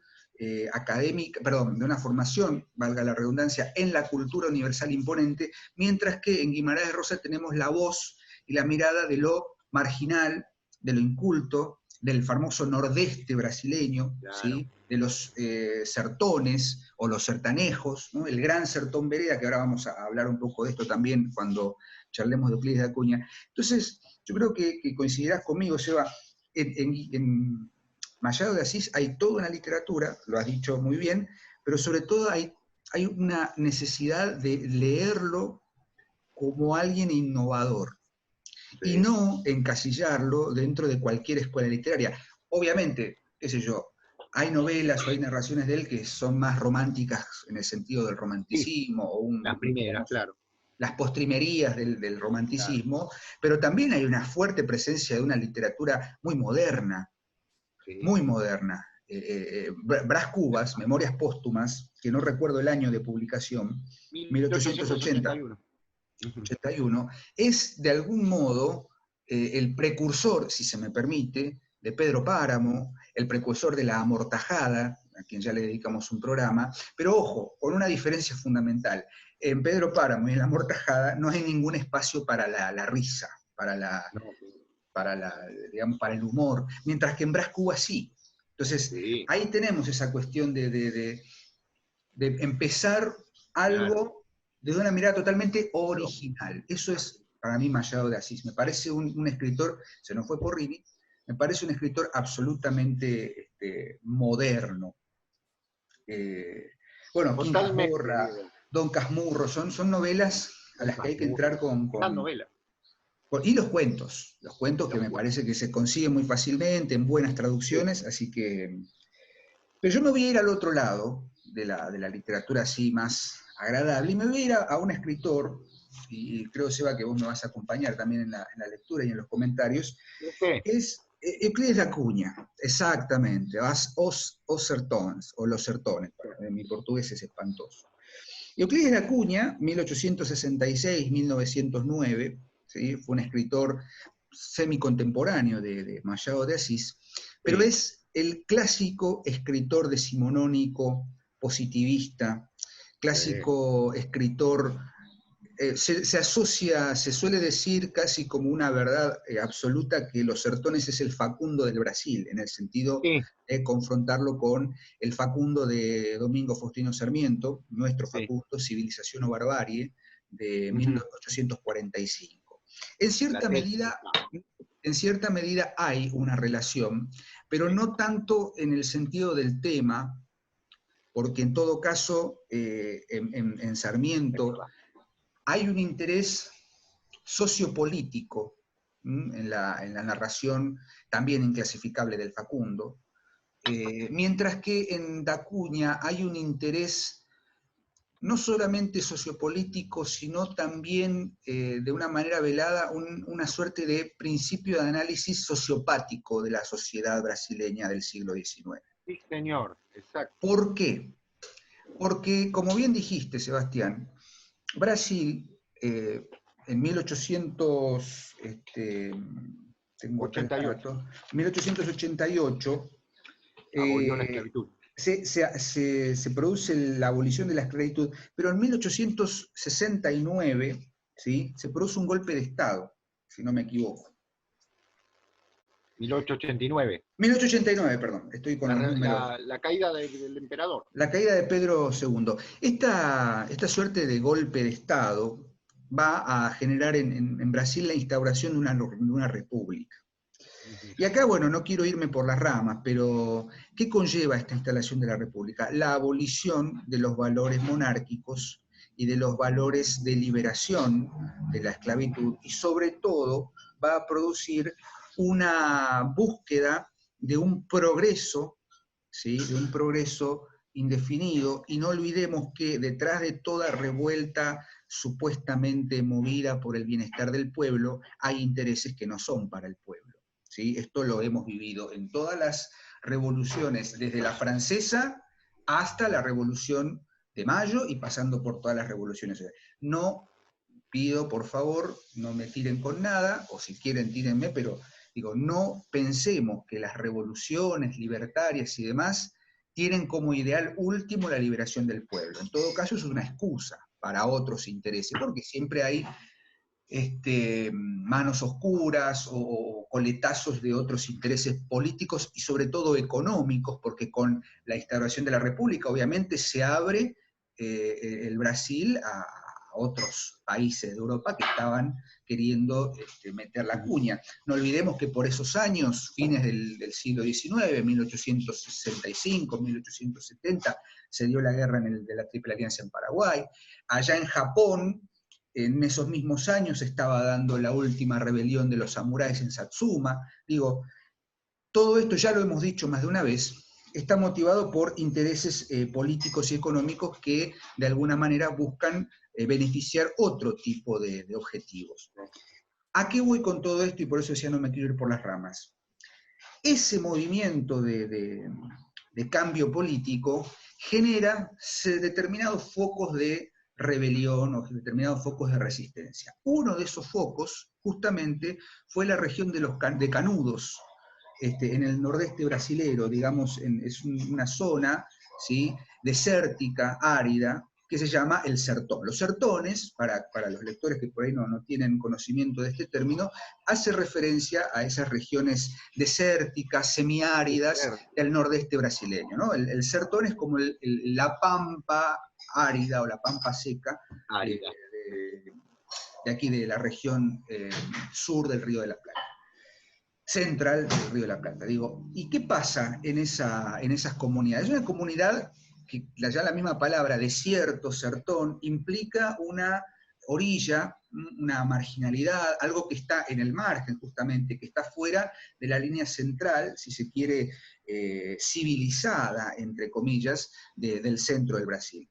académica, perdón, de una formación, valga la redundancia, en la cultura universal imponente, mientras que en Guimarães Rosa tenemos la voz y la mirada de lo marginal, de lo inculto, del famoso nordeste brasileño, claro, ¿sí? De los sertones o los sertanejos, ¿no? El gran sertón vereda, que ahora vamos a hablar un poco de esto también cuando charlemos de Euclides de Acuña. Entonces, yo creo que coincidirás conmigo, Seba, en Machado de Asís hay toda una literatura, lo has dicho muy bien, pero sobre todo hay una necesidad de leerlo como alguien innovador, sí, y no encasillarlo dentro de cualquier escuela literaria. Obviamente, qué sé yo, hay novelas o hay narraciones de él que son más románticas en el sentido del romanticismo, sí, o las primeras, digamos, claro, las postrimerías del romanticismo, claro, pero también hay una fuerte presencia de una literatura muy moderna, sí, muy moderna. Brás Cubas, Memorias Póstumas, que no recuerdo el año de publicación, 1880. 81, es de algún modo el precursor, si se me permite, de Pedro Páramo, el precursor de La Amortajada, a quien ya le dedicamos un programa, pero ojo, con una diferencia fundamental. En Pedro Páramo y en La Amortajada no hay ningún espacio para la risa, digamos, para el humor, mientras que en Brás Cubas sí. Entonces, sí, ahí tenemos esa cuestión de empezar algo, claro, desde una mirada totalmente original. Eso es, para mí, Machado de Asís. Me parece un escritor, se nos fue Porrini, me parece un escritor absolutamente moderno. Bueno, King Camorra, Don Casmurro, son novelas a las que hay que entrar con y los cuentos que me parece que se consiguen muy fácilmente, en buenas traducciones, así que... Pero yo me voy a ir al otro lado de la literatura así más agradable, y me voy a ir a un escritor, y creo, Seba, que vos me vas a acompañar también en la lectura y en los comentarios, que es Euclides de Acuña, exactamente, os sertons, o los sertones, en mi portugués es espantoso. Euclides de Acuña, 1866-1909, ¿sí? Fue un escritor semicontemporáneo de Machado de Asís, pero es el clásico escritor decimonónico, positivista, clásico escritor, se asocia, se suele decir casi como una verdad absoluta que los Sertones es el Facundo del Brasil, en el sentido Sí, de confrontarlo con el Facundo de Domingo Faustino Sarmiento, nuestro sí. Facundo, Civilización o Barbarie, de Ujú. 1845. En La cierta tesis, medida, claro. en cierta medida hay una relación, pero Sí, no tanto en el sentido del tema, porque en todo caso, en es Sarmiento, verdad. hay un interés sociopolítico en la narración también inclasificable del Facundo, mientras que en Dacuña hay un interés no solamente sociopolítico, sino también de una manera velada una suerte de principio de análisis sociopático de la sociedad brasileña del siglo XIX. Sí, señor, exacto. ¿Por qué? Porque, como bien dijiste, Sebastián, Brasil, en 1800, tengo acá el 88, dato, 1888, abolió la eh, esclavitud. se produce la abolición de la esclavitud, pero en 1869, ¿sí?, se produce un golpe de Estado, si no me equivoco. 1889, 1889, perdón, estoy con la, los números. la caída del emperador. La caída de Pedro II. Esta suerte de golpe de Estado va a generar en Brasil la instauración de una república. Ujú. Y acá, bueno, no quiero irme por las ramas, pero ¿qué conlleva esta instalación de la república? La abolición de los valores monárquicos y de los valores de liberación de la esclavitud, y sobre todo va a producir una búsqueda de un progreso, ¿sí?, de un progreso indefinido, y no olvidemos que detrás de toda revuelta supuestamente movida por el bienestar del pueblo, hay intereses que no son para el pueblo. ¿Sí? Esto lo hemos vivido en todas las revoluciones, desde la francesa hasta la Revolución de Mayo y pasando por todas las revoluciones. No pido, por favor, no me tiren con nada, o si quieren tírenme, pero digo, no pensemos que las revoluciones libertarias y demás tienen como ideal último la liberación del pueblo. En todo caso, es una excusa para otros intereses, porque siempre hay manos oscuras o coletazos de otros intereses políticos y sobre todo económicos, porque con la instauración de la República obviamente se abre el Brasil a otros países de Europa que estaban queriendo meter la cuña. No olvidemos que por esos años, fines del siglo XIX, 1865, 1870, se dio la guerra de la Triple Alianza en Paraguay. Allá en Japón, en esos mismos años, estaba dando la última rebelión de los samuráis en Satsuma. Digo, todo esto ya lo hemos dicho más de una vez, está motivado por intereses políticos y económicos que de alguna manera buscan beneficiar otro tipo de objetivos. ¿A qué voy con todo esto? Y por eso decía no me quiero ir por las ramas. Ese movimiento de cambio político genera determinados focos de rebelión o determinados focos de resistencia. Uno de esos focos, justamente, fue la región de Canudos, en el nordeste brasilero, digamos, es una zona, ¿sí?, desértica, árida, que se llama el sertón. Los sertones, para los lectores que por ahí no tienen conocimiento de este término, hace referencia a esas regiones desérticas, semiáridas del nordeste brasileño, ¿no? El sertón es como la pampa árida o la pampa seca Árida. de aquí, de la región sur del Río de la Plata, central del Río de la Plata. Digo, ¿y qué pasa en esas comunidades? Es una comunidad que ya la misma palabra desierto, sertón, implica una orilla, una marginalidad, algo que está en el margen justamente, que está fuera de la línea central, si se quiere, civilizada, entre comillas, del centro del Brasil.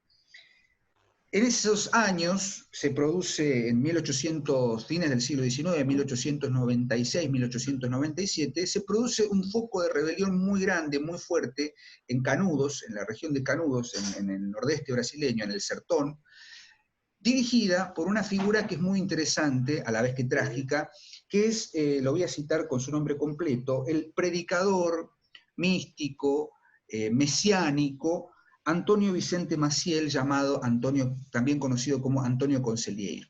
En esos años se produce, en 1800, fines del siglo XIX, 1896, 1897, se produce un foco de rebelión muy grande, muy fuerte, en Canudos, en la región de Canudos, en el nordeste brasileño, en el Sertón, dirigida por una figura que es muy interesante, a la vez que trágica, que es, lo voy a citar con su nombre completo, el predicador místico, mesiánico, Antonio Vicente Maciel, llamado Antonio, también conocido como Antonio Conselheiro.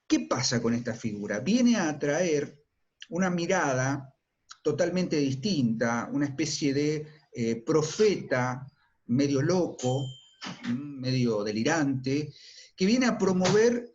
¿Qué pasa con esta figura? Viene a atraer una mirada totalmente distinta, una especie de profeta medio loco, medio delirante, que viene a promover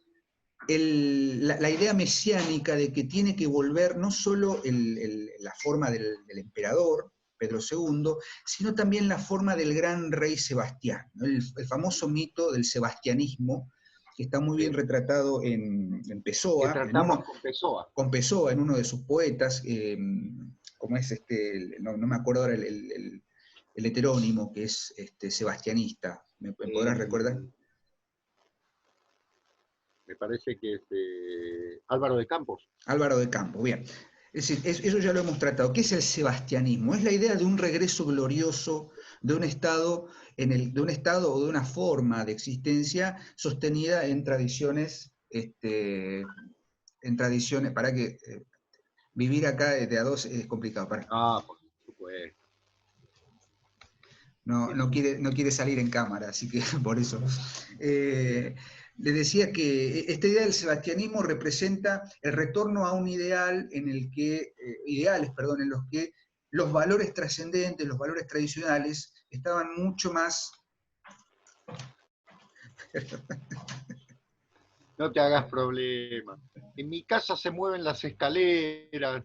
la idea mesiánica de que tiene que volver no solo la forma del emperador, Pedro II, sino también la forma del gran rey Sebastián, ¿no? El famoso mito del sebastianismo, que está muy bien retratado en Que Pessoa, tratamos con Pessoa. con Pessoa, en uno de sus poetas, como es no me acuerdo ahora el heterónimo, que es sebastianista. ¿Me podrás recordar? Me parece que es Álvaro de Campos. Álvaro de Campos, bien. Es decir, eso ya lo hemos tratado. ¿Qué es el sebastianismo? Es la idea de un regreso glorioso de un estado, de un estado o de una forma de existencia sostenida en tradiciones, para que vivir acá de a dos es complicado. Por supuesto. No quiere salir en cámara, así que por eso. Le decía que esta idea del sebastianismo representa el retorno a un ideal en el que, ideales, perdón, en los que los valores trascendentes, los valores tradicionales, estaban mucho más... No te hagas problema. En mi casa se mueven las escaleras,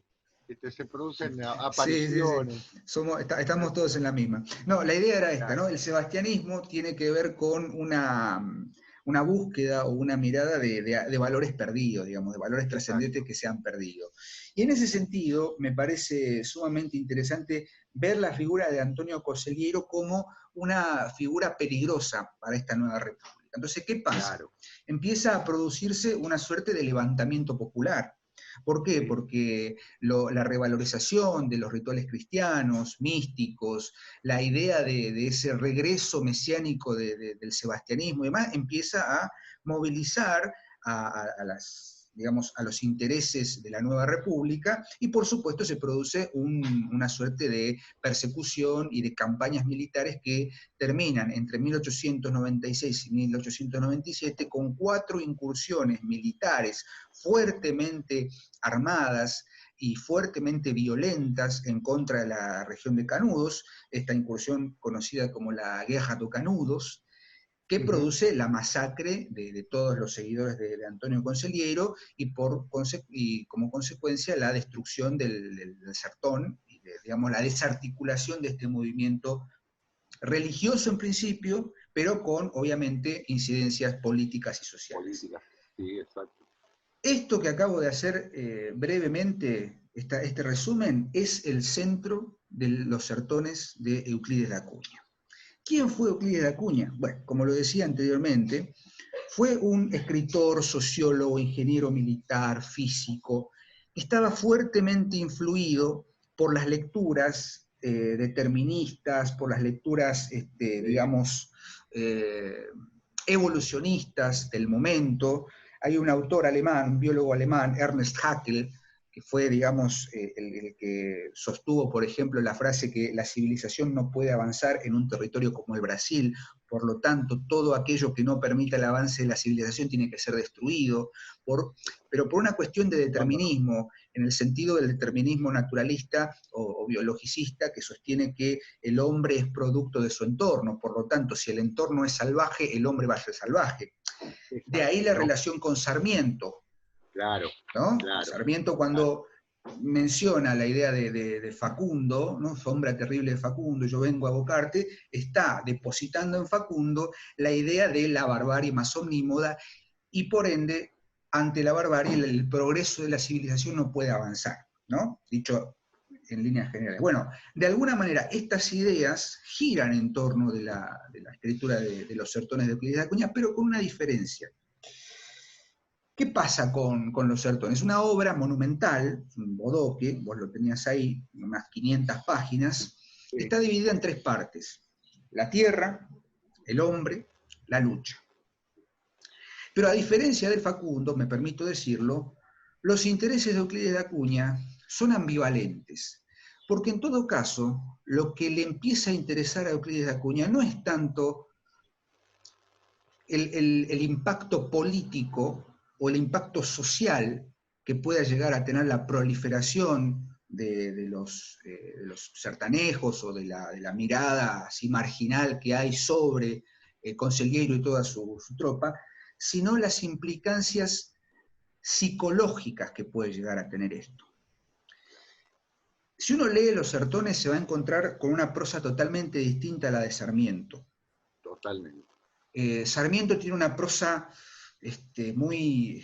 se producen apariciones. Sí. Estamos todos en la misma. No, la idea era esta, ¿no? El sebastianismo tiene que ver con una búsqueda o una mirada de valores perdidos, digamos, de valores trascendentes que se han perdido. Y en ese sentido, me parece sumamente interesante ver la figura de Antonio Conselheiro como una figura peligrosa para esta nueva república. Entonces, ¿qué pasa? Claro. Empieza a producirse una suerte de levantamiento popular. ¿Por qué? Porque la revalorización de los rituales cristianos, místicos, la idea de ese regreso mesiánico del sebastianismo y demás, empieza a movilizar a los intereses de la nueva república, y por supuesto se produce una suerte de persecución y de campañas militares que terminan entre 1896 y 1897 con 4 incursiones militares fuertemente armadas y fuertemente violentas en contra de la región de Canudos, esta incursión conocida como la Guerra de Canudos, que produce la masacre de todos los seguidores de Antonio Conselheiro y como consecuencia la destrucción del sertón, y digamos, la desarticulación de este movimiento religioso en principio, pero con, obviamente, incidencias políticas y sociales. Política, sí, exacto. Esto que acabo de hacer brevemente, este resumen, es el centro de los sertones de Euclides de Acuña. ¿Quién fue Euclides de Acuña? Bueno, como lo decía anteriormente, fue un escritor, sociólogo, ingeniero militar, físico, que estaba fuertemente influido por las lecturas deterministas, por las lecturas, digamos, evolucionistas del momento. Hay un autor alemán, un biólogo alemán, Ernst Haeckel, que fue, digamos, el que sostuvo, por ejemplo, la frase que la civilización no puede avanzar en un territorio como el Brasil, por lo tanto, todo aquello que no permita el avance de la civilización tiene que ser destruido, pero por una cuestión de determinismo, en el sentido del determinismo naturalista o biologicista, que sostiene que el hombre es producto de su entorno, por lo tanto, si el entorno es salvaje, el hombre va a ser salvaje. De ahí la relación con Sarmiento. Claro, ¿no? Claro. Sarmiento cuando menciona la idea de Facundo, ¿no? Sombra terrible de Facundo, yo vengo a abocarte, está depositando en Facundo la idea de la barbarie más omnímoda, y por ende, ante la barbarie, el progreso de la civilización no puede avanzar, ¿no? Dicho en líneas generales. Bueno, de alguna manera, estas ideas giran en torno de la escritura de los sertones de Euclides de Acuña, pero con una diferencia. ¿Qué pasa con los sertones? Una obra monumental, un bodoque, vos lo tenías ahí, unas 500 páginas, sí. Está dividida en 3 partes: la tierra, el hombre, la lucha. Pero a diferencia del Facundo, me permito decirlo, los intereses de Euclides de Acuña son ambivalentes. Porque en todo caso, lo que le empieza a interesar a Euclides de Acuña no es tanto el impacto político o el impacto social que pueda llegar a tener la proliferación de los sertanejos o de la mirada así marginal que hay sobre Conselheiro y toda su tropa, sino las implicancias psicológicas que puede llegar a tener esto. Si uno lee Los Sertones se va a encontrar con una prosa totalmente distinta a la de Sarmiento. Totalmente. Sarmiento tiene una prosa muy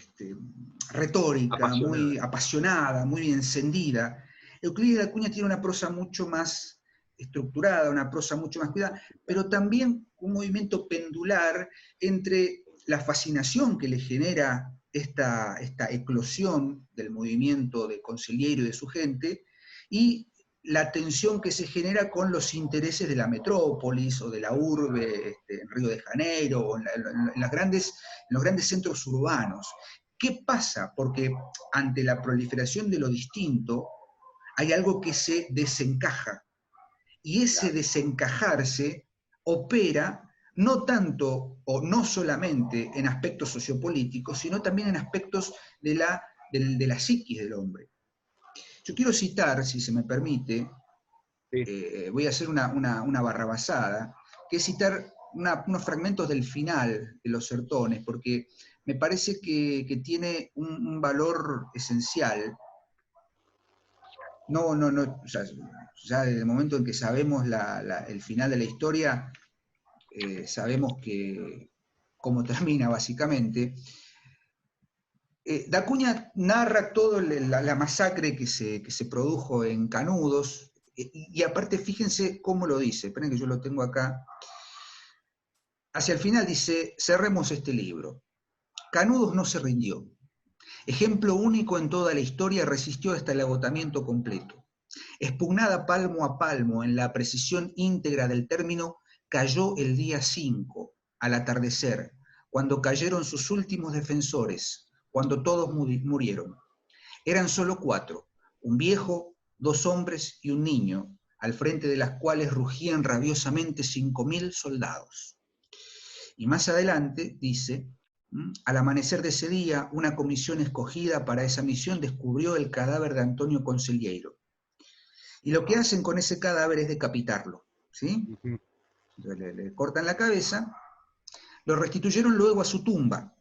retórica, Apasionada. muy apasionada, muy encendida. Euclides de Acuña tiene una prosa mucho más estructurada, una prosa mucho más cuidada, pero también un movimiento pendular entre la fascinación que le genera esta eclosión del movimiento de Conselheiro y de su gente, y la tensión que se genera con los intereses de la metrópolis o de la urbe en Río de Janeiro o en los grandes centros urbanos. ¿Qué pasa? Porque ante la proliferación de lo distinto hay algo que se desencaja, y ese desencajarse opera no tanto o no solamente en aspectos sociopolíticos, sino también en aspectos de la psiquis del hombre. Yo quiero citar, si se me permite, voy a hacer una barrabasada, que es citar unos fragmentos del final de Los Sertones, porque me parece que tiene un valor esencial. Ya desde el momento en que sabemos el final de la historia, sabemos cómo termina básicamente. Da Acuña narra toda la masacre que se produjo en Canudos, y aparte fíjense cómo lo dice, esperen que yo lo tengo acá. Hacia el final dice: cerremos este libro. Canudos no se rindió. Ejemplo único en toda la historia, resistió hasta el agotamiento completo. Expugnada palmo a palmo en la precisión íntegra del término, cayó el día 5, al atardecer, cuando cayeron sus últimos defensores, cuando todos murieron. Eran solo 4, un viejo, 2 hombres y un niño, al frente de las cuales rugían rabiosamente 5.000 soldados. Y más adelante dice: al amanecer de ese día, una comisión escogida para esa misión descubrió el cadáver de Antonio Conselheiro. Y lo que hacen con ese cadáver es decapitarlo, ¿sí? Entonces le cortan la cabeza, lo restituyeron luego a su tumba.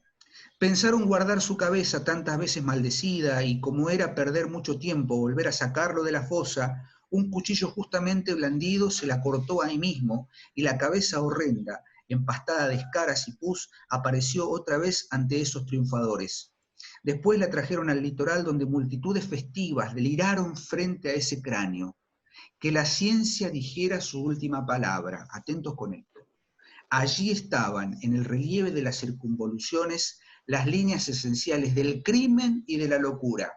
Pensaron guardar su cabeza tantas veces maldecida, y como era perder mucho tiempo volver a sacarlo de la fosa, un cuchillo justamente blandido se la cortó ahí mismo, y la cabeza horrenda, empastada de escaras y pus, apareció otra vez ante esos triunfadores. Después la trajeron al litoral, donde multitudes festivas deliraron frente a ese cráneo. Que la ciencia dijera su última palabra. Atentos con esto. Allí estaban, en el relieve de las circunvoluciones, las líneas esenciales del crimen y de la locura.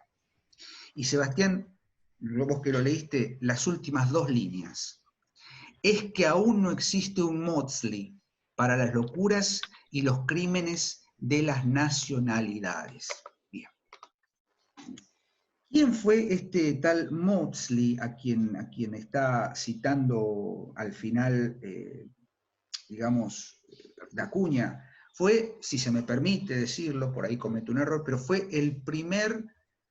Y Sebastián, vos que lo leíste, las últimas 2 líneas. Es que aún no existe un Maudsley para las locuras y los crímenes de las nacionalidades. Bien. ¿Quién fue este tal Maudsley a quien está citando al final, digamos, de Acuña? Fue, si se me permite decirlo, por ahí cometo un error, pero fue el primer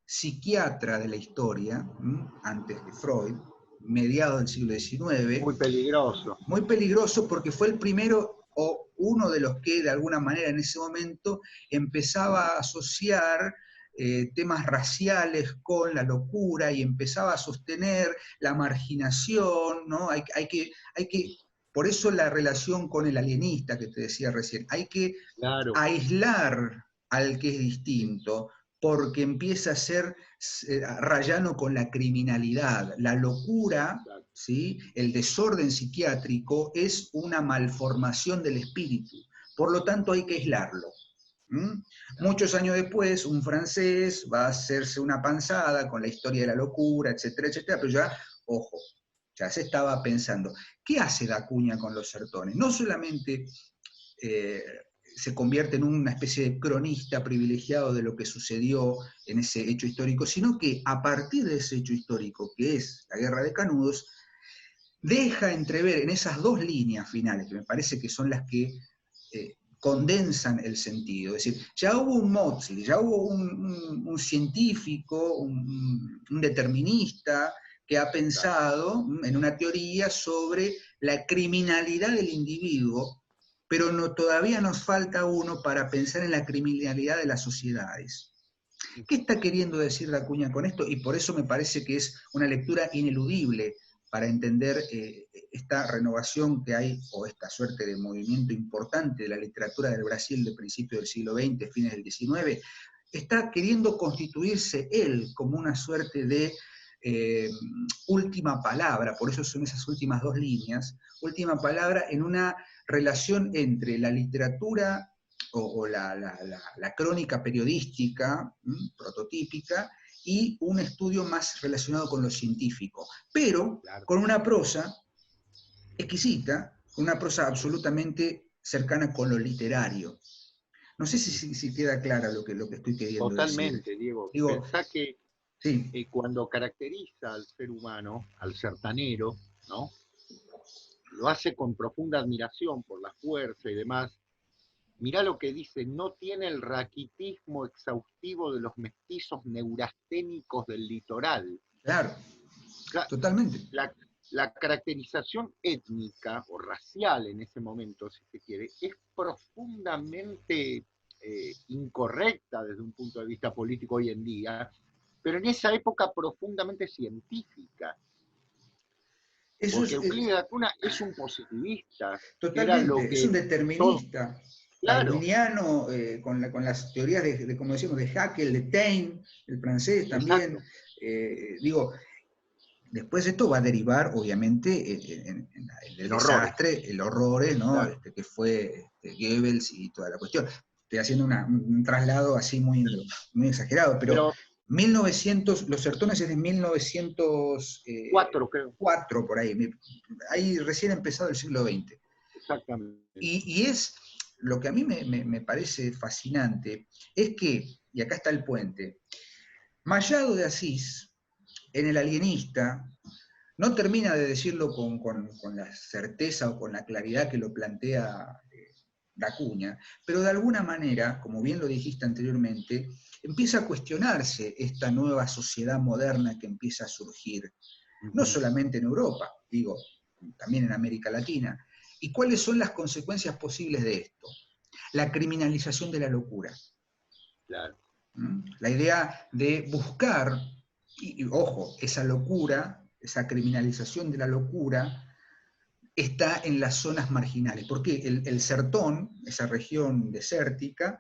psiquiatra de la historia, antes de Freud, mediados del siglo XIX. Muy peligroso. Muy peligroso, porque fue el primero o uno de los que de alguna manera en ese momento empezaba a asociar temas raciales con la locura, y empezaba a sostener la marginación, ¿no? Hay que, por eso la relación con el alienista que te decía recién, hay que aislar al que es distinto, porque empieza a ser rayano con la criminalidad. La locura, ¿sí?, el desorden psiquiátrico, es una malformación del espíritu, por lo tanto hay que aislarlo. Muchos años después, un francés va a hacerse una panzada con la historia de la locura, etcétera, etcétera, pero ya, ojo, ya se estaba pensando. ¿Qué hace Da Acuña con Los Sertones? No solamente se convierte en una especie de cronista privilegiado de lo que sucedió en ese hecho histórico, sino que a partir de ese hecho histórico, que es la Guerra de Canudos, deja entrever en esas dos líneas finales, que me parece que son las que condensan el sentido. Es decir, ya hubo un Motzli, ya hubo un científico, un determinista, que ha pensado en una teoría sobre la criminalidad del individuo, pero todavía nos falta uno para pensar en la criminalidad de las sociedades. ¿Qué está queriendo decir Da Cunha con esto? Y por eso me parece que es una lectura ineludible para entender esta renovación que hay, o esta suerte de movimiento importante de la literatura del Brasil de principios del siglo XX, fines del XIX. Está queriendo constituirse él como una suerte de última palabra, por eso son esas últimas dos líneas, última palabra en una relación entre la literatura o la crónica periodística, prototípica, y un estudio más relacionado con lo científico, pero con una prosa exquisita, con una prosa absolutamente cercana con lo literario. No sé si queda clara lo que estoy queriendo Totalmente, decir. Diego. Digo, Pensá que sí. Cuando caracteriza al ser humano, al sertanero, ¿no? Lo hace con profunda admiración por la fuerza y demás. Mirá lo que dice, no tiene el raquitismo exhaustivo de los mestizos neurasténicos del litoral. Claro, La, totalmente. la caracterización étnica o racial en ese momento, si se quiere, es profundamente incorrecta desde un punto de vista político hoy en día, pero en esa época profundamente científica. Eso Porque es, Euclides da Cunha es un positivista, que era lo totalmente, es un que todo, determinista claro, darwiniano, con las teorías como decimos, de Haeckel, de Taine, el francés también. exacto. Digo, después esto va a derivar, obviamente, en el En horrores. desastre, el horror, ¿no? Claro. Que fue Goebbels y toda la cuestión. Estoy haciendo un traslado así muy, muy exagerado, pero Pero 1900, Los Sertones es de 4, creo. 1904, por ahí recién empezado el siglo XX. Exactamente. Y es lo que a mí me parece fascinante, es que, y acá está el puente, Machado de Asís, en El alienista, no termina de decirlo con la certeza o con la claridad que lo plantea Da Cunha, pero de alguna manera, como bien lo dijiste anteriormente, empieza a cuestionarse esta nueva sociedad moderna que empieza a surgir, no solamente en Europa, digo, también en América Latina. ¿Y cuáles son las consecuencias posibles de esto? La criminalización de la locura. Claro. La idea de buscar, y ojo, esa locura, esa criminalización de la locura, está en las zonas marginales, porque el sertón, esa región desértica,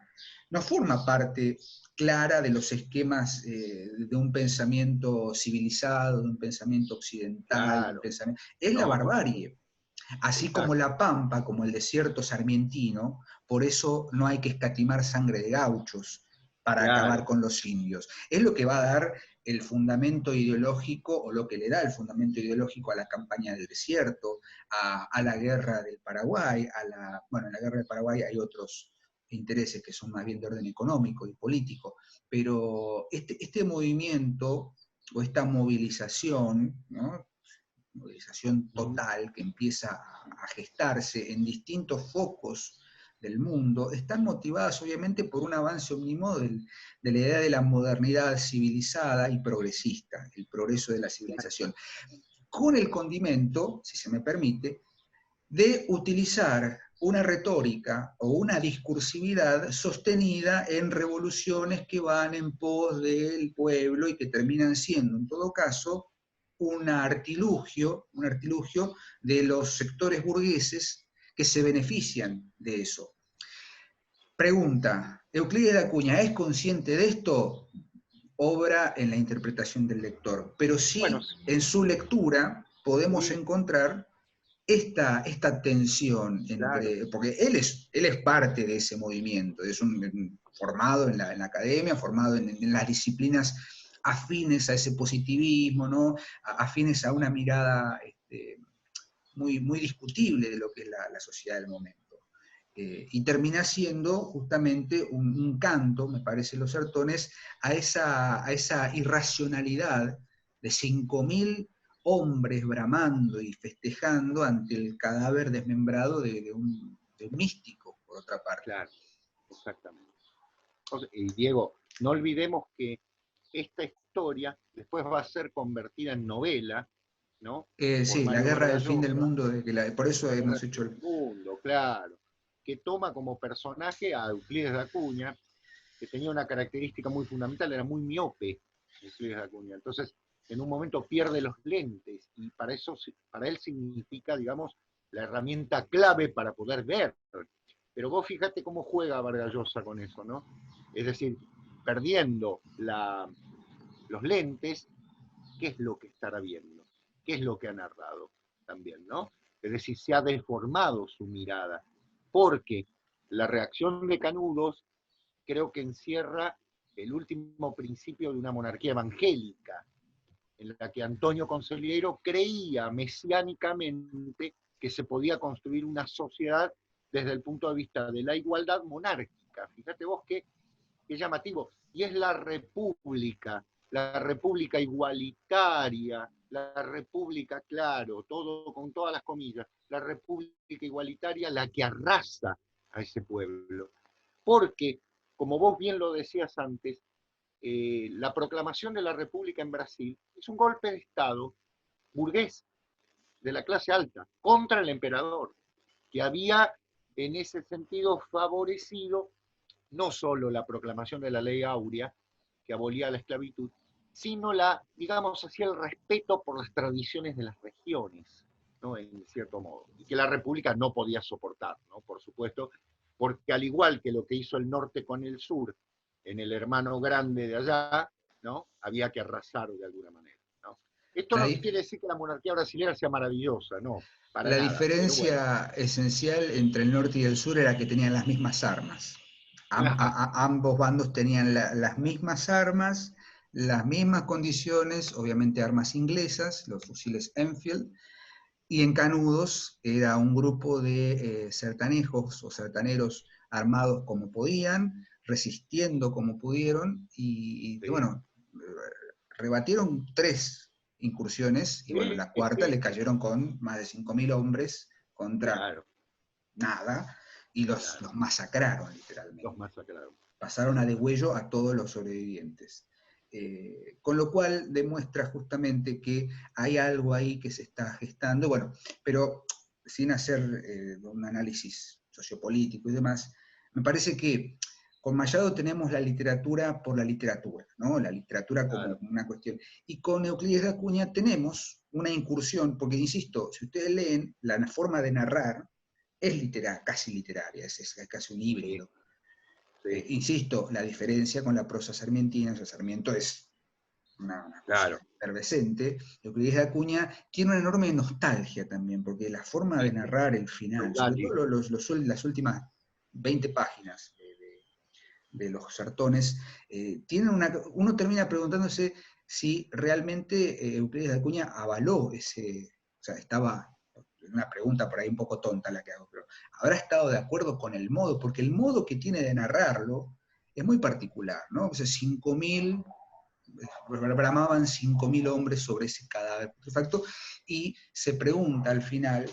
no forma parte clara de los esquemas de un pensamiento civilizado, de un pensamiento occidental, Claro. es la No, por barbarie. supuesto. Así como Exacto. la Pampa, como el desierto sarmientino, por eso no hay que escatimar sangre de gauchos para acabar Claro. con los indios. Es lo que va a dar el fundamento ideológico, o lo que le da el fundamento ideológico a la campaña del desierto, a la guerra del Paraguay, bueno, en la guerra del Paraguay hay otros intereses que son más bien de orden económico y político, pero este movimiento o esta movilización, ¿no? Movilización total que empieza a gestarse en distintos focos del mundo, están motivadas obviamente por un avance omnimodo de la idea de la modernidad civilizada y progresista, el progreso de la civilización, con el condimento, si se me permite, de utilizar una retórica o una discursividad sostenida en revoluciones que van en pos del pueblo y que terminan siendo, en todo caso, un artilugio de los sectores burgueses que se benefician de eso. Pregunta, ¿Euclides de Acuña es consciente de esto? Obra en la interpretación del lector, pero Bueno, sí en su lectura podemos sí, encontrar esta tensión claro. entre, porque él es parte de ese movimiento, es formado en la academia, formado en las disciplinas afines a ese positivismo, ¿no? Afines a una mirada muy, muy discutible de lo que es la sociedad del momento. y termina siendo justamente un canto, me parece, Los Sertones, a esa irracionalidad de 5.000 hombres bramando y festejando ante el cadáver desmembrado de un místico, por otra parte. Claro, exactamente. Entonces, y Diego, no olvidemos que esta historia después va a ser convertida en novela, ¿no? Por Sí, La Mario Guerra del Vargas Fin del Llosa, Mundo, por eso La Guerra hemos hecho del Mundo, claro, que toma como personaje a Euclides de Acuña, que tenía una característica muy fundamental, era muy miope, Euclides de Acuña. Entonces, en un momento pierde los lentes y para él significa, digamos, la herramienta clave para poder ver. Pero vos fíjate cómo juega Vargas Llosa con eso, ¿no? Es decir, perdiendo los lentes, ¿qué es lo que estará viendo? ¿Qué es lo que ha narrado también, ¿no? Es decir, se ha deformado su mirada, porque la reacción de Canudos creo que encierra el último principio de una monarquía evangélica, en la que Antonio Conselheiro creía mesiánicamente que se podía construir una sociedad desde el punto de vista de la igualdad monárquica. Fíjate vos qué llamativo. Y es la república igualitaria, la república, claro, todo con todas las comillas, la república igualitaria la que arrasa a ese pueblo. Porque, como vos bien lo decías antes, la proclamación de la república en Brasil es un golpe de Estado burgués de la clase alta contra el emperador, que había en ese sentido favorecido no solo la proclamación de la ley áurea, que abolía la esclavitud, sino digamos así, el respeto por las tradiciones de las regiones, ¿no? En cierto modo, y que la República no podía soportar, ¿no? Por supuesto, porque al igual que lo que hizo el norte con el sur, en el hermano grande de allá, ¿no? Había que arrasar de alguna manera, ¿no? Esto La, no quiere decir que la monarquía brasileña sea maravillosa, no, para la nada, pero bueno. diferencia esencial entre el norte y el sur era que tenían las mismas armas. Ambos bandos tenían las mismas armas, las mismas condiciones, obviamente armas inglesas, los fusiles Enfield, y en Canudos era un grupo de sertanejos o sertaneros armados como podían, resistiendo como pudieron, y Sí, bueno, rebatieron 3 incursiones, y bueno, sí, la cuarta sí, le cayeron con más de 5.000 hombres contra claro, nada, y claro, los masacraron los literalmente. masacraron. Pasaron a degüello a todos los sobrevivientes. Con lo cual demuestra justamente que hay algo ahí que se está gestando, bueno, pero sin hacer un análisis sociopolítico y demás, me parece que con Machado tenemos la literatura por la literatura, ¿no? La literatura como Claro, una cuestión. Y con Euclides de Acuña tenemos una incursión, porque insisto, si ustedes leen, la forma de narrar es casi literaria, es casi un sí, híbrido. sí, Insisto, la diferencia con la prosa sarmientina, o sea, Sarmiento es una cosa claro. efervescente. Euclides de Acuña tiene una enorme nostalgia también, porque la forma de narrar el final, sobre Feudal, todo las últimas 20 páginas de los Sertones, tienen uno termina preguntándose si realmente Euclides de Acuña avaló o sea, estaba, una pregunta por ahí un poco tonta la que hago, pero habrá estado de acuerdo con el modo, porque el modo que tiene de narrarlo es muy particular, ¿no? O sea, 5.000 bramaban 5.000 hombres sobre ese cadáver putrefacto, y se pregunta al final,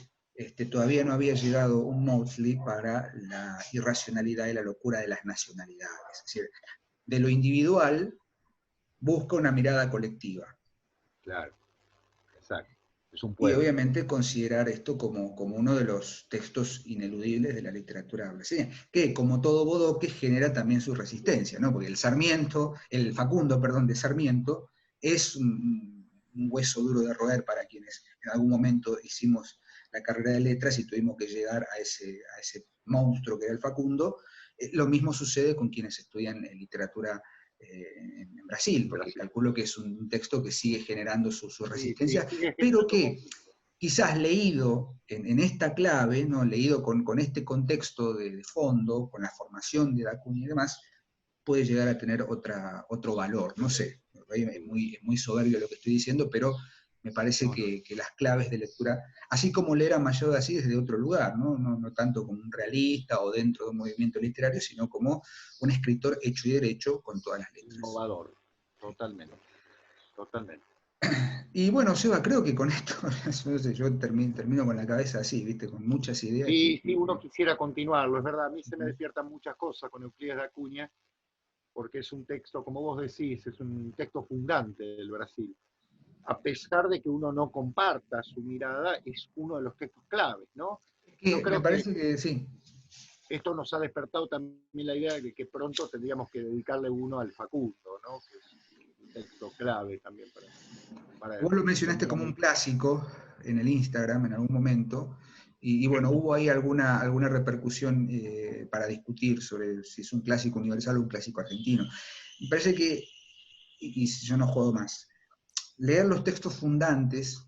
todavía no había llegado un Maudsley para la irracionalidad y la locura de las nacionalidades. Es decir, de lo individual busca una mirada colectiva. claro, exacto. Es un Y pueblo. obviamente considerar esto como uno de los textos ineludibles de la literatura brasileña, que como todo Bodoque genera también su resistencia, ¿no? Porque el Facundo, perdón, de Sarmiento, es un hueso duro de roer para quienes en algún momento hicimos la carrera de letras y tuvimos que llegar a ese monstruo que era el Facundo. Lo mismo sucede con quienes estudian literatura en Brasil, En porque Brasil. calculo que es un texto que sigue generando su Sí, sí, resistencia, sigue pero generando que conflicto. quizás leído en esta clave, ¿no? Leído con este contexto de fondo, con la formación de Acuña y demás, puede llegar a tener otro valor. No sé, es muy soberbio lo que estoy diciendo, pero me parece No, no. que las claves de lectura, así como leer a Machado de Assis desde otro lugar, ¿no? No tanto como un realista o dentro de un movimiento literario, sino como un escritor hecho y derecho con todas las letras. Innovador, totalmente, totalmente. Y bueno, Seba, creo que con esto, no sé, yo termino con la cabeza así, ¿viste? Con muchas ideas. Sí, sí, uno quisiera continuarlo, es verdad, a mí se me despiertan muchas cosas con Euclides de Acuña, porque es un texto, como vos decís, es un texto fundante del Brasil. A pesar de que uno no comparta su mirada, es uno de los textos claves, ¿no? Yo Que me creo que parece que sí. esto nos ha despertado también la idea de que pronto tendríamos que dedicarle uno al Facundo, ¿no? Que es un texto clave también para Vos lo mencionaste entender a como un América. clásico en el Instagram en algún momento, y bueno, hubo ahí alguna repercusión para discutir sobre si es un clásico universal o un clásico argentino. Me parece que, y si yo no juego más, leer los textos fundantes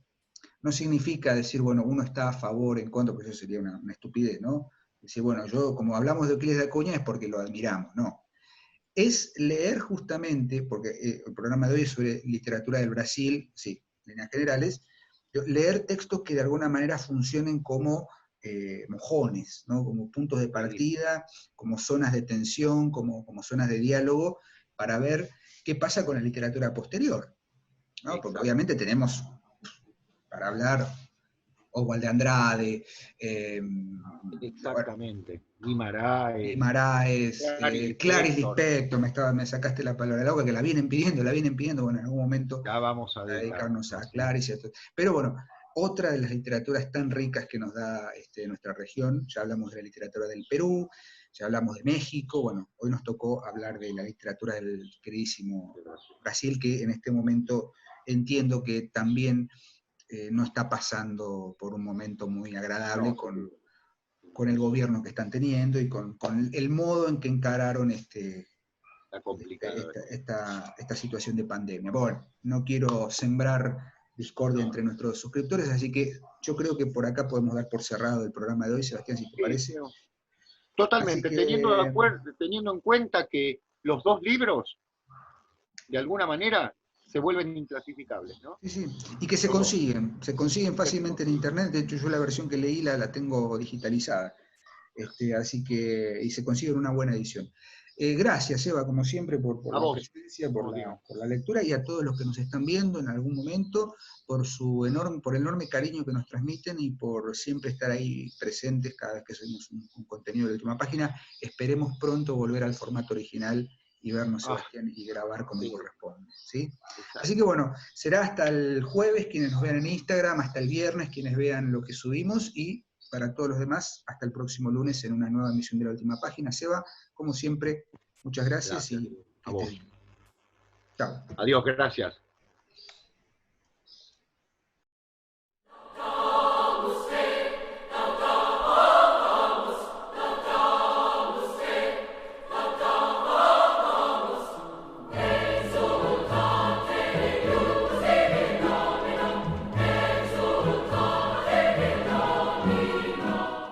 no significa decir, bueno, uno está a favor, en contra, porque eso sería una estupidez, ¿no? Decir, bueno, yo, como hablamos de Euclides de Acuña es porque lo admiramos, no. Es leer justamente, porque el programa de hoy es sobre literatura del Brasil, sí, en líneas generales, leer textos que de alguna manera funcionen como mojones, ¿no? Como puntos de Sí, partida, como zonas de tensión, como zonas de diálogo, para ver qué pasa con la literatura posterior, ¿no? Porque exacto. obviamente tenemos para hablar Oswald de Andrade, bueno, Exactamente. Guimaraes, Guimaraes, Clarice Clarice Lispector, Lispector, me sacaste la palabra de la boca, que la vienen pidiendo, bueno, en algún momento ya vamos a a dedicarnos a dedicarnos, sí. Clarice. Pero bueno, otra de las literaturas tan ricas que nos da nuestra región, ya hablamos de la literatura del Perú, ya hablamos de México, bueno, hoy nos tocó hablar de la literatura del queridísimo Brasil, que en este momento entiendo que también no está pasando por un momento muy agradable No, seguro. con el gobierno que están teniendo y con el modo en que encararon Está complicada la cosa. esta situación de pandemia. Bueno, no quiero sembrar discordia No, entre no. nuestros suscriptores, así que yo creo que por acá podemos dar por cerrado el programa de hoy, Sebastián, si te Sí, parece. no. Así Totalmente, que, teniendo en cuenta que los dos libros, de alguna manera, se vuelven inclasificables, ¿no? sí, sí, y que Los dos. se consiguen Que se fácilmente en consiguen. internet, de hecho yo la versión que leí la tengo digitalizada. Así que, y se consigue una buena edición. Gracias, Eva, como siempre, por A la vos, presencia, no, Diego. por la lectura y a todos los que nos están viendo en algún momento, por el enorme cariño que nos transmiten y por siempre estar ahí presentes cada vez que subimos un contenido de la última página. Esperemos pronto volver al formato original y vernos, Ah, Sebastián, y grabar como sí, corresponde. ¿Sí? Así que exacto. bueno, será hasta el jueves quienes nos vean en Instagram, hasta el viernes quienes vean lo que subimos y para todos los demás, hasta el próximo lunes en una nueva emisión de La Última Página. Seba, como siempre, muchas gracias Gracias, y Diego. que A estés vos. bien. Chao. Adiós, gracias.